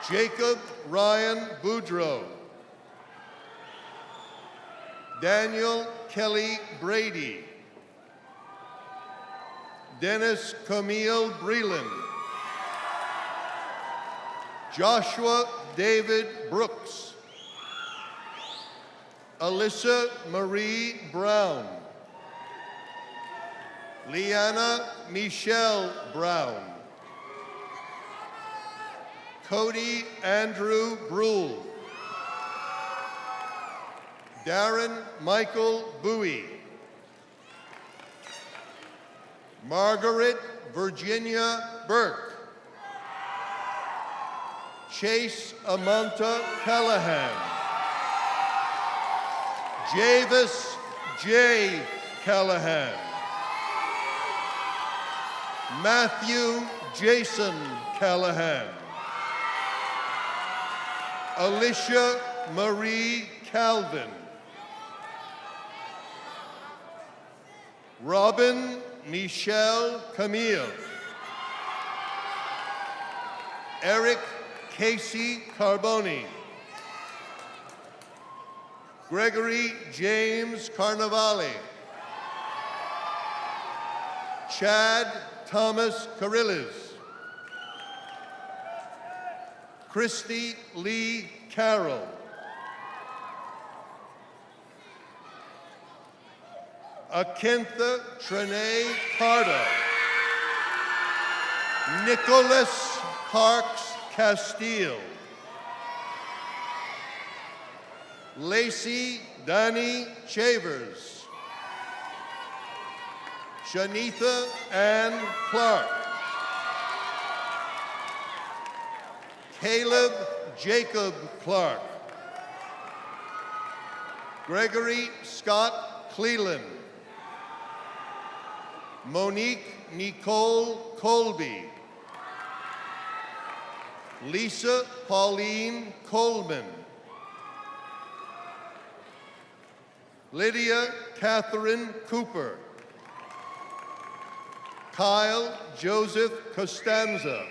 Jacob Ryan Boudreau. Daniel Kelly Brady. Dennis Camille Breland. Joshua David Brooks. Alyssa Marie Brown. Leanna Michelle Brown. Cody Andrew Brule. Darren Michael Bowie. Margaret Virginia Burke. Chase Amanta Callahan. Javis J. Callahan. Matthew Jason Callahan. Alicia Marie Calvin. Robin Michelle Camille. Eric Casey Carboni. Gregory James Carnavale. Chad Thomas Carillas. Christy Lee Carroll. Akintha Trene Carter. Nicholas Parks Castile. Lacey Danny Chavers. Shanitha Ann Clark. Caleb Jacob Clark. Gregory Scott Cleland. Monique Nicole Colby. Lisa Pauline Coleman. Lydia Catherine Cooper. Kyle Joseph Costanza.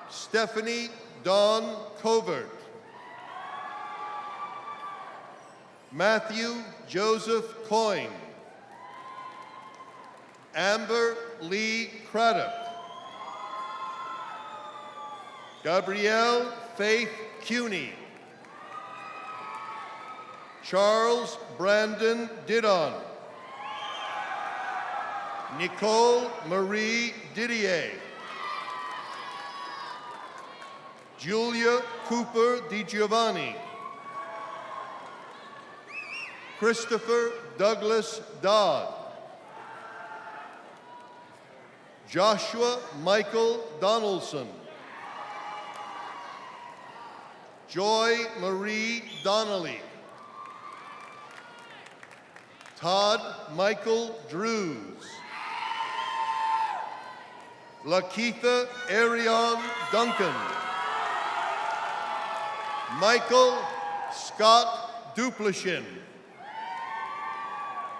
Stephanie Dawn Covert. Matthew Joseph Coyne. Amber Lee Craddock. Gabrielle Faith Cuney. Charles Brandon Didon. Nicole Marie Didier. Julia Cooper DiGiovanni. Christopher Douglas Dodd. Joshua Michael Donaldson. Joy Marie Donnelly. Todd Michael Drews. Lakeitha Arion Duncan. Michael Scott Duplichin.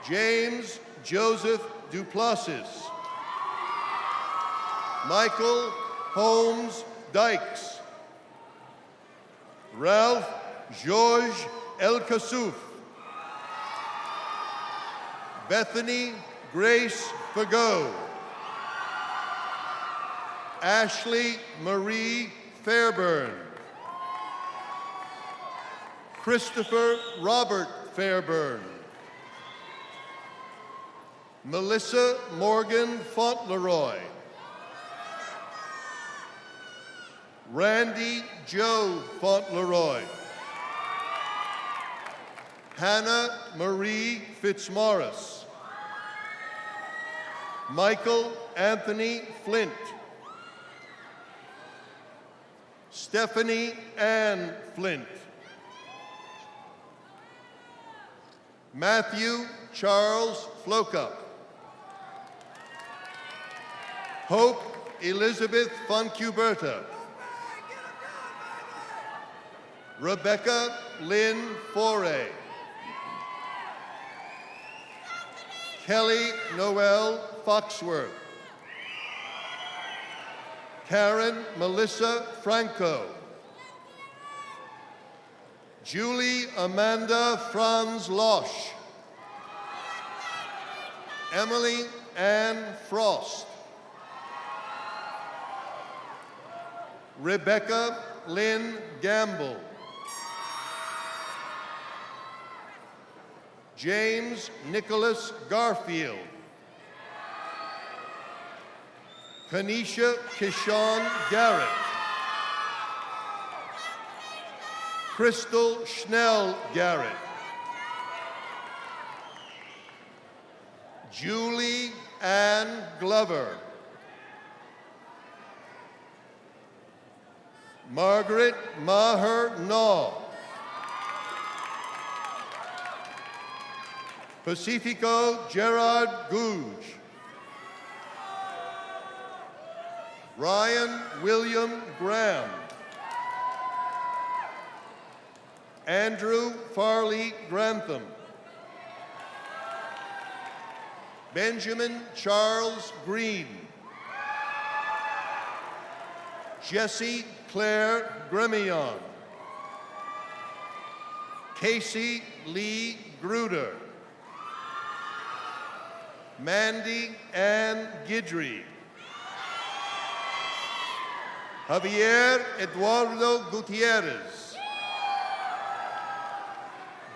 James Joseph Duplessis. Michael Holmes Dykes. Ralph Georges El Kassouf. Bethany Grace Fagot. Ashley Marie Fairburn. Christopher Robert Fairburn. Melissa Morgan Fauntleroy. Randy Joe Fauntleroy. Hannah Marie Fitzmaurice. Michael Anthony Flint. Stephanie Ann Flint. Matthew Charles Flocup. Hope Elizabeth Foncuberta. Rebecca Lynn Foray. Kelly Noel Foxworth. Karen Melissa Franco. Julie Amanda Franz Losch. Emily Ann Frost. Rebecca Lynn Gamble. James Nicholas Garfield. Kanisha Kishon Garrett. Crystal Schnell Garrett. Julie Ann Glover. Margaret Maher Naw. Pacifico Gerard Gouge. Ryan William Graham. Andrew Farley Grantham. Benjamin Charles Green. Jessie Claire Gremillon. Casey Lee Gruder. Mandy Ann Guidry. Javier Eduardo Gutierrez.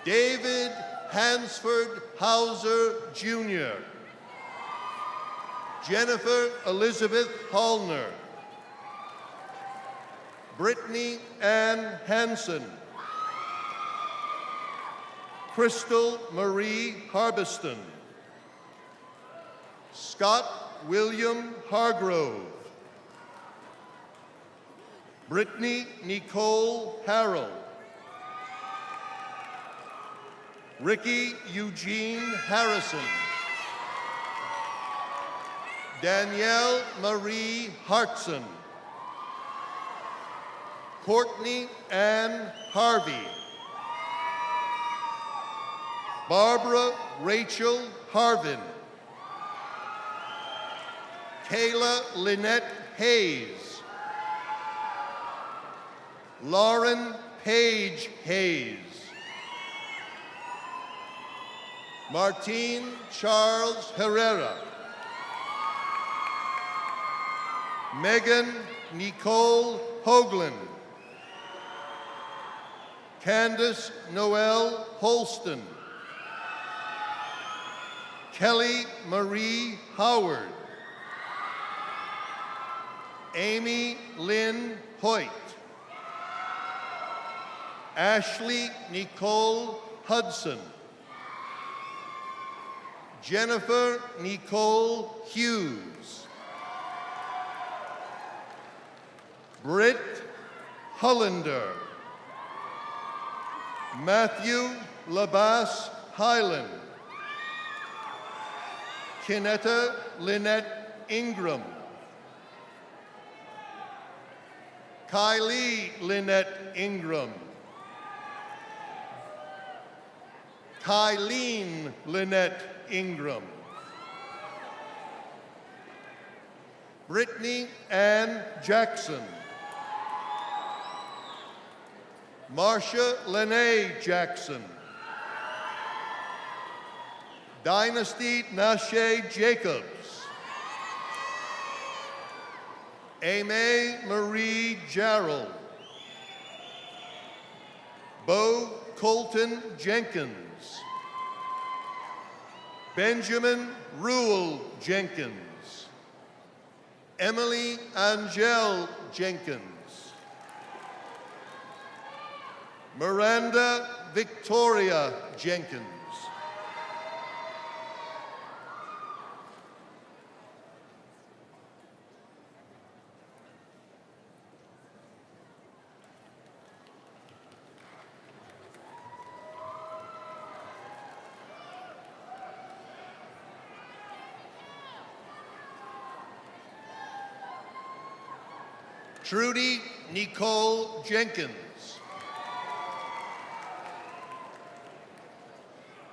David Hansford Hauser Jr. Jennifer Elizabeth Hallner. Brittany Ann Hansen. Crystal Marie Harbiston. Scott William Hargrove. Brittany Nicole Harrell. Ricky Eugene Harrison. Danielle Marie Hartson. Courtney Ann Harvey. Barbara Rachel Harvin. Kayla Lynette Hayes. Lauren Paige Hayes. Martine Charles Herrera. Megan Nicole Hoagland. Candace Noel Holston. Kelly Marie Howard. Amy Lynn Hoyt. Ashley Nicole Hudson. Jennifer Nicole Hughes. Britt Hollander. Matthew Labas Highland. Kinetta Lynette Ingram. Kylie Lynette Ingram. Kylene Lynette Ingram. Brittany Ann Jackson. Marcia Lene Jackson. Dynasty Nashe Jacobs. Aimee Marie Jarrell. Bo Colton Jenkins. Benjamin Rule Jenkins. Emily Angel Jenkins. Miranda Victoria Jenkins. Trudy Nicole Jenkins.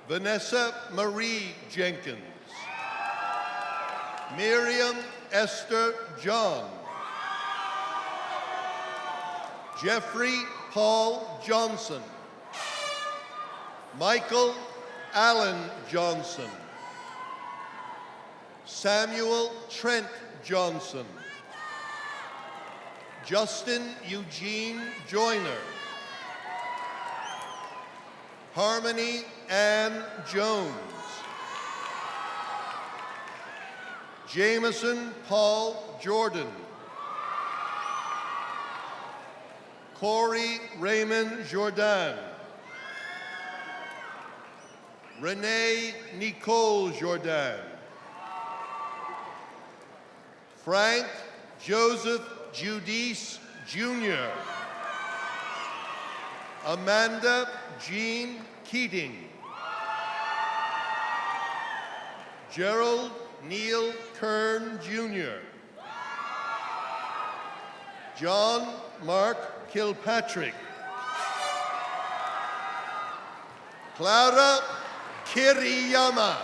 Vanessa Marie Jenkins. Miriam Esther John. Jeffrey Paul Johnson. Michael Allen Johnson. Samuel Trent Johnson. Justin Eugene Joyner. Harmony Ann Jones. Jameson Paul Jordan. Corey Raymond Jordan. Renee Nicole Jordan. Frank Joseph Judice Jr. Amanda Jean Keating. Gerald Neil Kern Jr. John Mark Kilpatrick. Clara Kiriyama.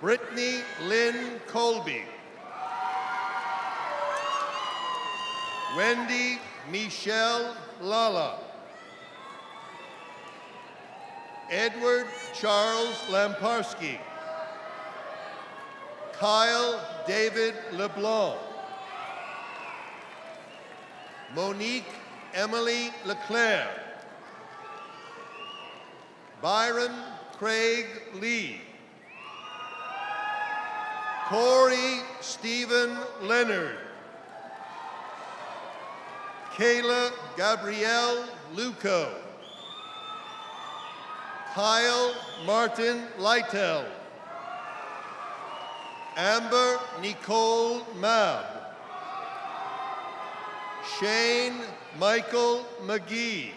Brittany Lynn Colby. Wendy Michelle Lala. Edward Charles Lamparski. Kyle David LeBlanc. Monique Emily Leclerc. Byron Craig Lee. Corey Stephen Leonard. Kayla Gabrielle Luco. Kyle Martin Lytle. Amber Nicole Mab. Shane Michael McGee.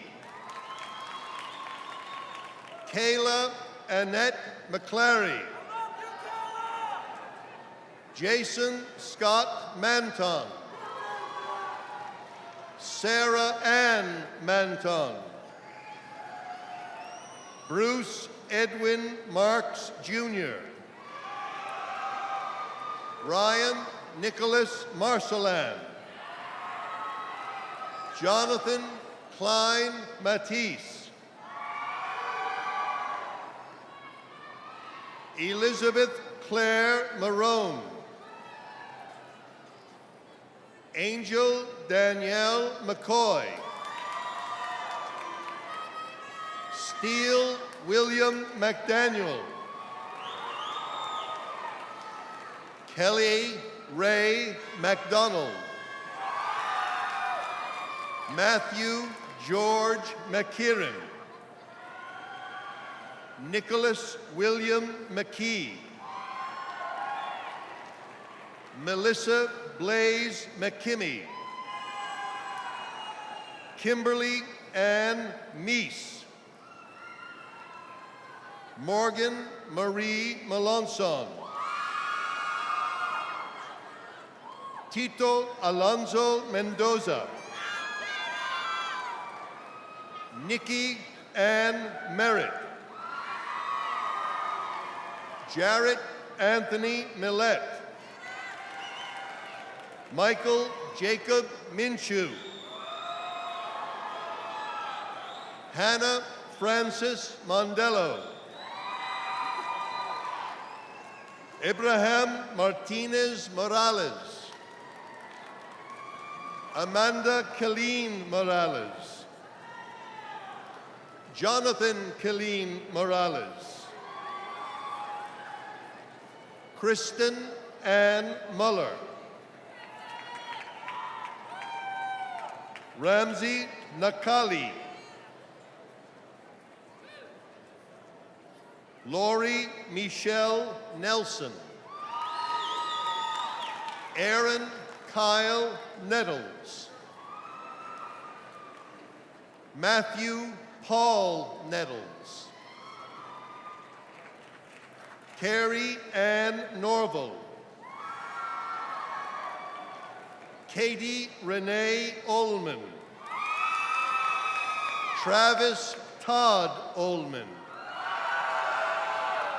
Kayla Annette McClary. Jason Scott Manton. Sarah Ann Manton. Bruce Edwin Marks Jr. Ryan Nicholas Marcelan. Jonathan Klein Matisse. Elizabeth Claire Marone. Angel Danielle McCoy. Steele William McDaniel. Kelly Ray McDonald. Matthew George McKieran. Nicholas William McKee. Melissa Blaze McKimmey. Kimberly Ann Meese. Morgan Marie Melanson. Tito Alonso Mendoza. Nikki Ann Merritt. Jarrett Anthony Millette. Michael Jacob Minshew. Hannah Francis Mondello. Abraham Martinez Morales. Amanda Colleen Morales. Jonathan Colleen Morales. Kristen Ann Muller. Ramsey Nakali. Lori Michelle Nelson. Aaron Kyle Nettles. Matthew Paul Nettles. Carrie Ann Norval. Katie Renee Ullman. Travis Todd Ullman.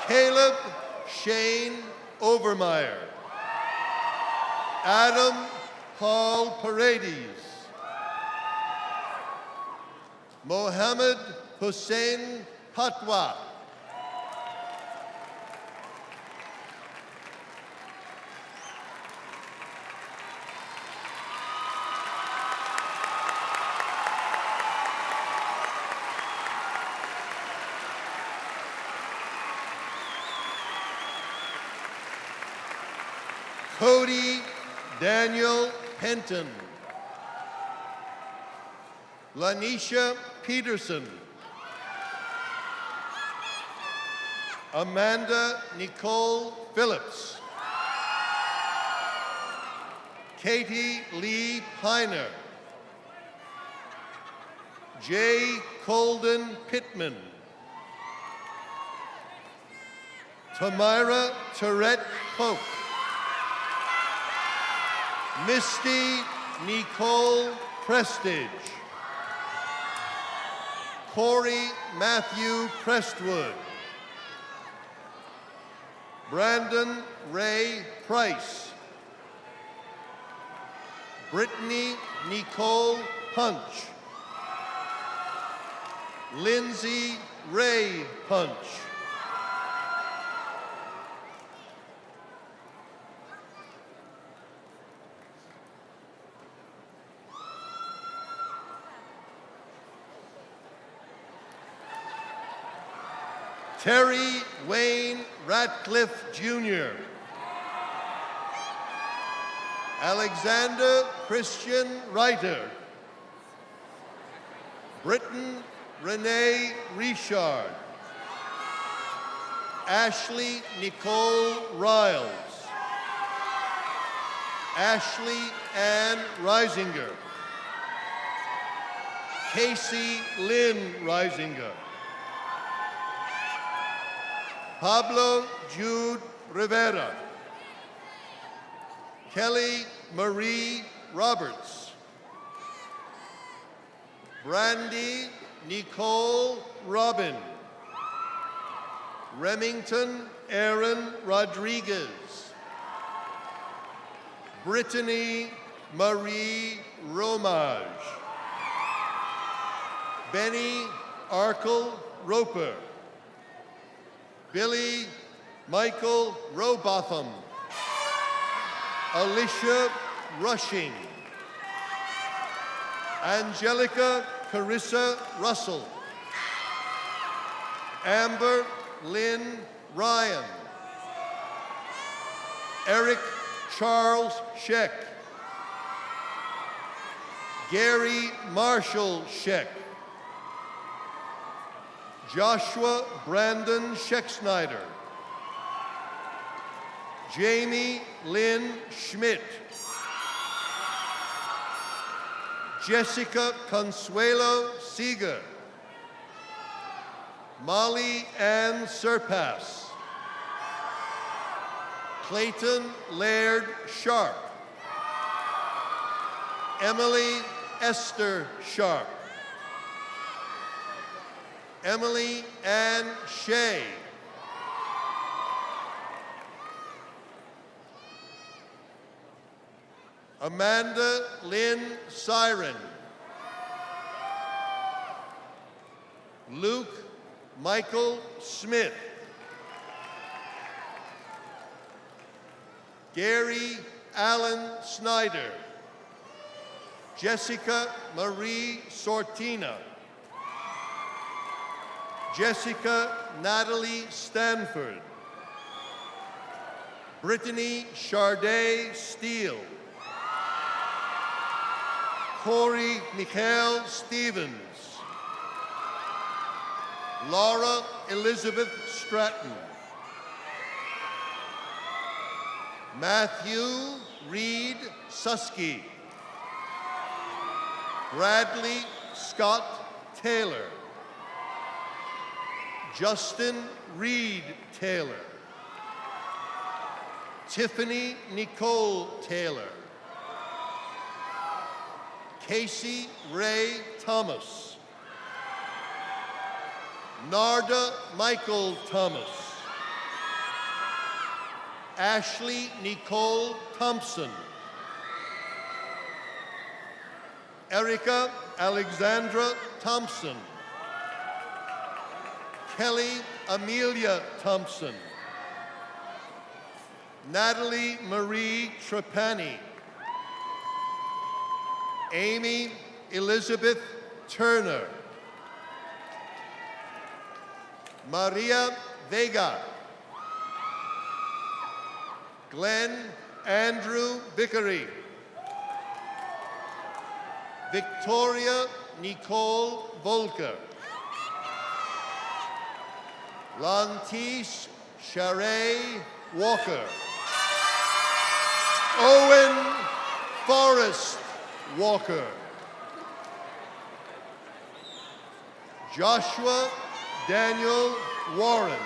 Caleb Shane Overmeyer. Adam Paul Paredes. Mohammed Hussein Patwa. Cody Daniel Penton. Lanisha Peterson. Amanda Nicole Phillips. Katie Lee Piner. Jay Colden Pittman. Tamira Tourette Polk. Misty Nicole Prestige. Corey Matthew Prestwood. Brandon Ray Price. Brittany Nicole Punch. Lindsay Ray Punch. Terry Wayne Ratcliffe Jr. Alexander Christian Reiter. Britton Renee Richard. Ashley Nicole Riles. Ashley Ann Reisinger. Casey Lynn Reisinger. Pablo Jude Rivera. Kelly Marie Roberts. Brandy Nicole Robin. Remington Aaron Rodriguez. Brittany Marie Romage. Benny Arkle Roper. Billy Michael Robotham. Alicia Rushing. Angelica Carissa Russell. Amber Lynn Ryan. Eric Charles Scheck. Gary Marshall Scheck. Joshua Brandon Schecksnyder. Jamie Lynn Schmidt. Jessica Consuelo Seeger. Molly Ann Surpass. Clayton Laird Sharp. Emily Esther Sharp. Emily Ann Shea. Amanda Lynn Siren. Luke Michael Smith. Gary Allen Snyder. Jessica Marie Sortina. Jessica Natalie Stanford. Brittany Charday Steele. Corey Mikhail Stevens. Laura Elizabeth Stratton. Matthew Reed Susky. Bradley Scott Taylor. Justin Reed Taylor. Tiffany Nicole Taylor. Casey Ray Thomas. Narda Michael Thomas. Ashley Nicole Thompson. Erica Alexandra Thompson. Kelly Amelia Thompson. Natalie Marie Trapani. Amy Elizabeth Turner. Maria Vega. Glenn Andrew Vickery. Victoria Nicole Volker. Lantish Sharee Walker. Owen Forrest Walker. Joshua Daniel Warren.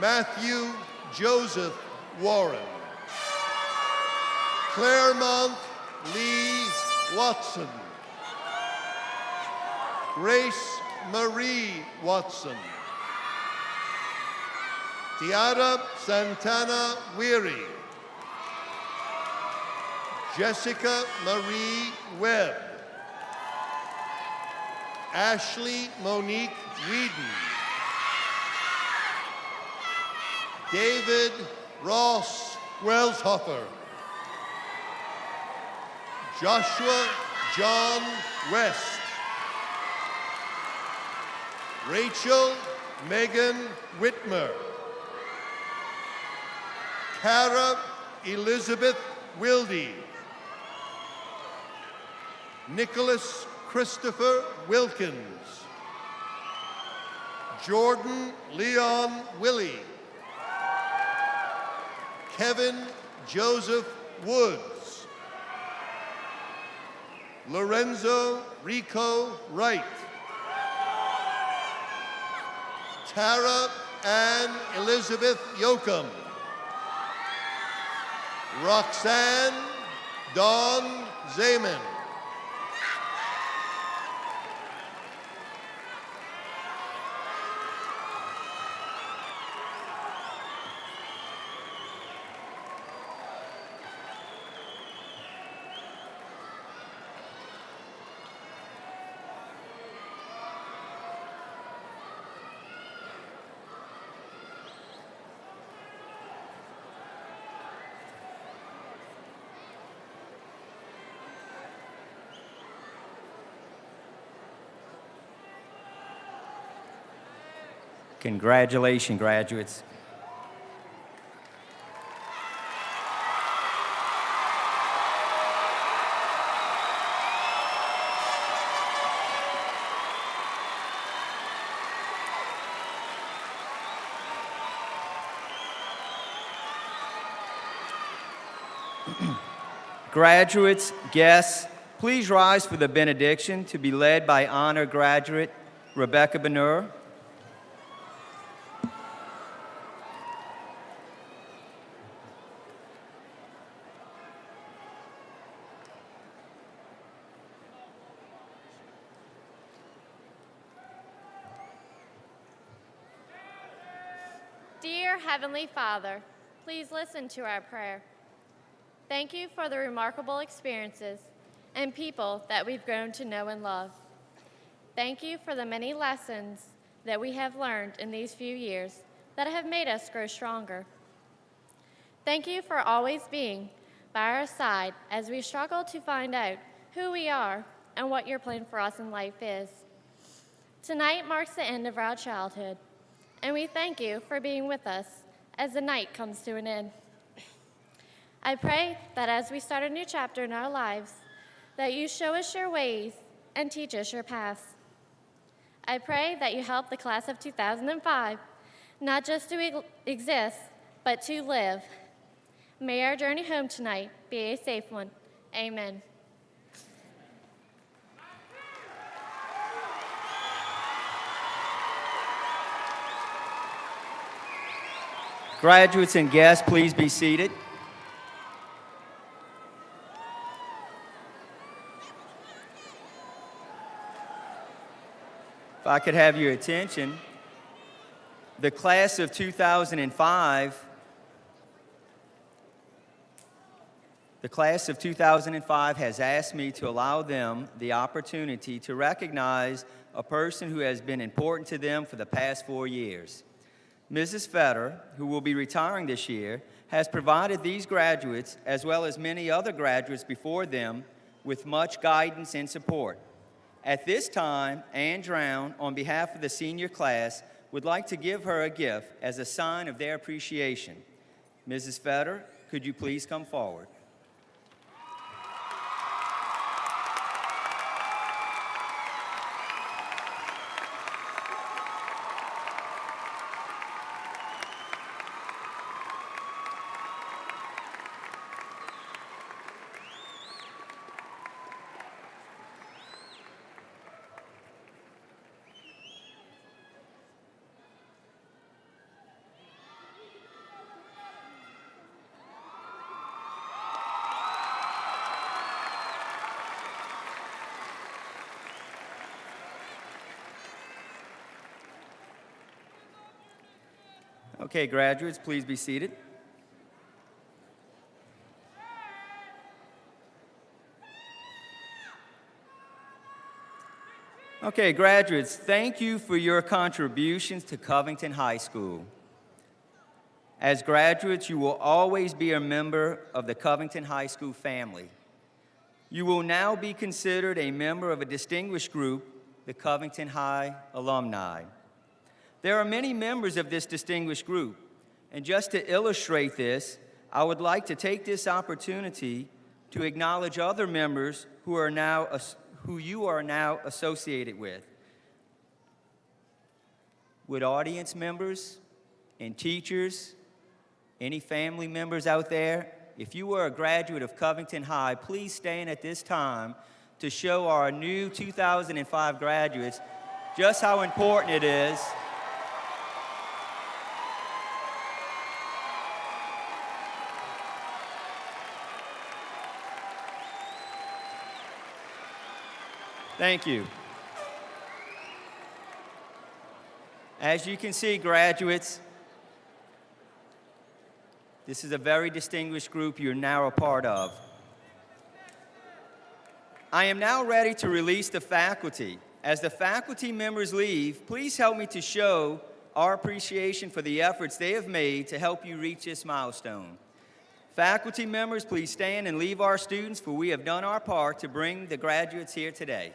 Matthew Joseph Warren. Claremont Lee Watson. Grace Marie Watson. Tiara Santana Weary. Jessica Marie Webb. Ashley Monique Whedon. David Ross Wellshofer. Joshua John West. Rachel Megan Whitmer. Cara Elizabeth Wilde. Nicholas Christopher Wilkins. Jordan Leon Willie. Kevin Joseph Woods. Lorenzo Rico Wright. Tara Ann Elizabeth Yoakum. Roxanne Dawn Zeman. Congratulations, graduates. Graduates, guests, please rise for the benediction to be led by honor graduate Rebecca Benur. Dear Heavenly Father, please listen to our prayer. Thank you for the remarkable experiences and people that we've grown to know and love. Thank you for the many lessons that we have learned in these few years that have made us grow stronger. Thank you for always being by our side as we struggle to find out who we are and what your plan for us in life is. Tonight marks the end of our childhood, and we thank you for being with us as the night comes to an end. I pray that as we start a new chapter in our lives, that you show us your ways and teach us your paths. I pray that you help the class of 2005 not just to exist, but to live. May our journey home tonight be a safe one. Amen. Graduates and guests, please be seated. I could have your attention, the class of 2005 has asked me to allow them the opportunity to recognize a person who has been important to them for the past 4 years. Mrs. Fetter, who will be retiring this year, has provided these graduates, as well as many other graduates before them, with much guidance and support. At this time, Ann Drown, on behalf of the senior class, would like to give her a gift as a sign of their appreciation. Mrs. Fetter, could you please come forward? Okay, graduates, please be seated. Okay, graduates, thank you for your contributions to Covington High School. As graduates, you will always be a member of the Covington High School family. You will now be considered a member of a distinguished group, the Covington High Alumni. There are many members of this distinguished group, and just to illustrate this, I would like to take this opportunity to acknowledge other members who you are now associated with. Would audience members and teachers, any family members out there, if you were a graduate of Covington High, please stand at this time to show our new 2005 graduates just how important it is Thank you. As you can see, graduates, this is a very distinguished group you're now a part of. I am now ready to release the faculty. As the faculty members leave, please help me to show our appreciation for the efforts they have made to help you reach this milestone. Faculty members, please stand and leave our students, for we have done our part to bring the graduates here today.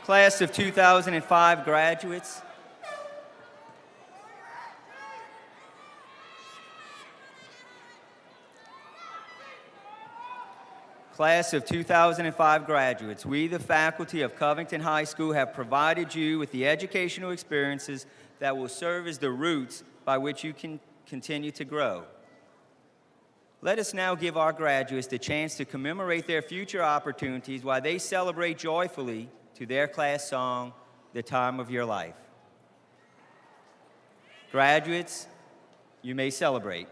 Class of 2005 graduates, Class of 2005 graduates, we, the faculty of Covington High School, have provided you with the educational experiences that will serve as the roots by which you can continue to grow. Let us now give our graduates the chance to commemorate their future opportunities while they celebrate joyfully to their class song, The Time of Your Life. Graduates, you may celebrate.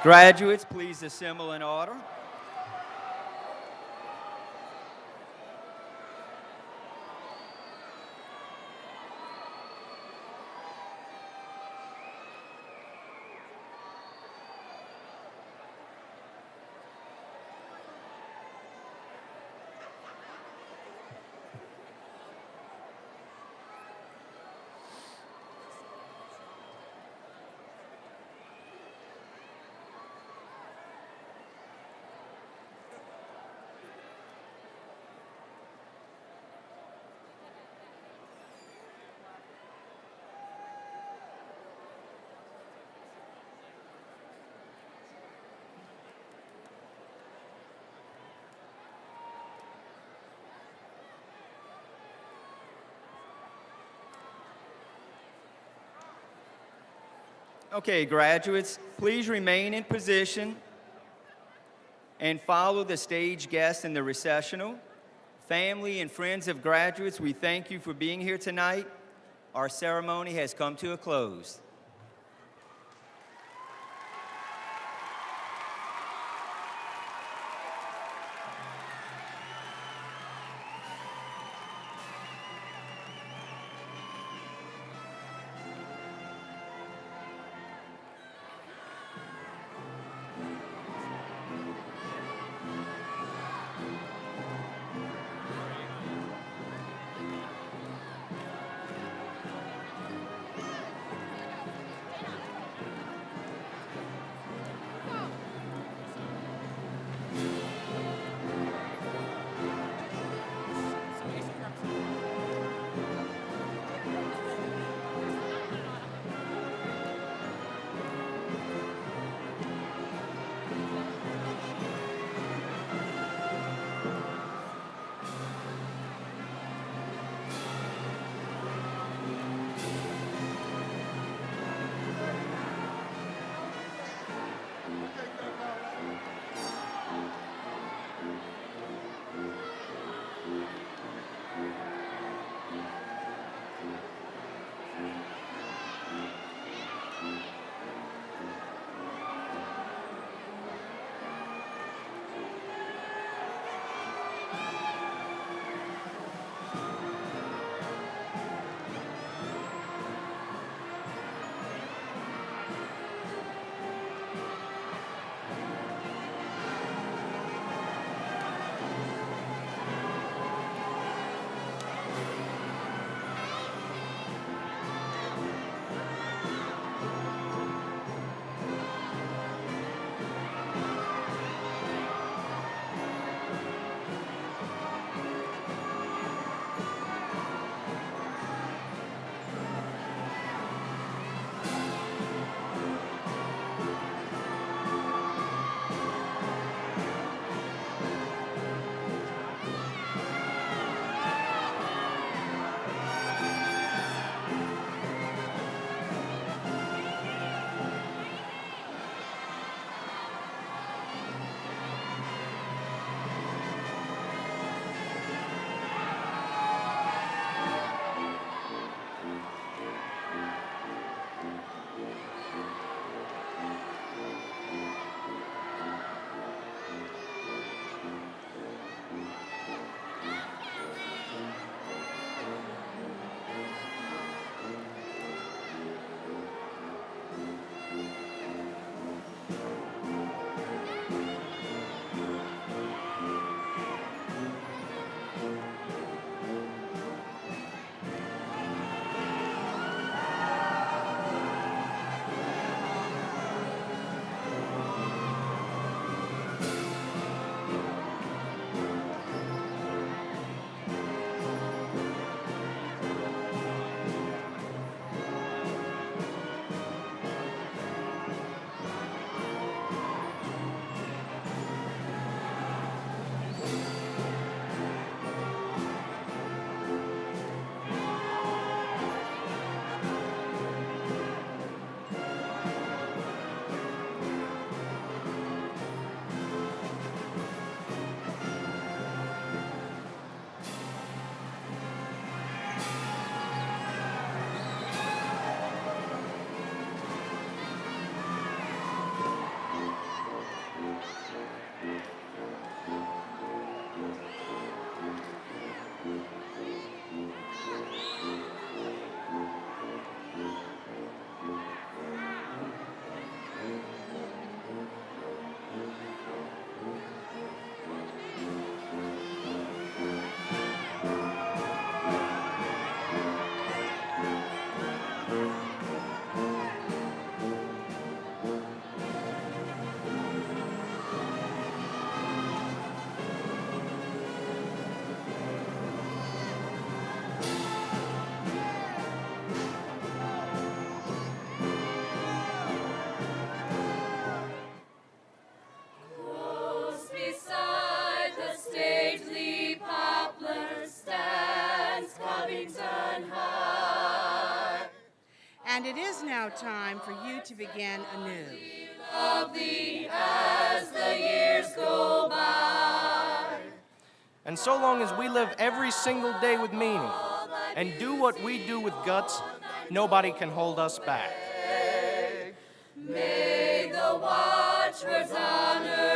Graduates, please assemble in order. Okay, graduates, please remain in position and follow the stage guests in the recessional. Family and friends of graduates, we thank you for being here tonight. Our ceremony has come to a close. time for you to begin anew. Love thee as the years go by. And so long as we live every single day with meaning and do what we do with guts, nobody can hold us back. May the watchwords honor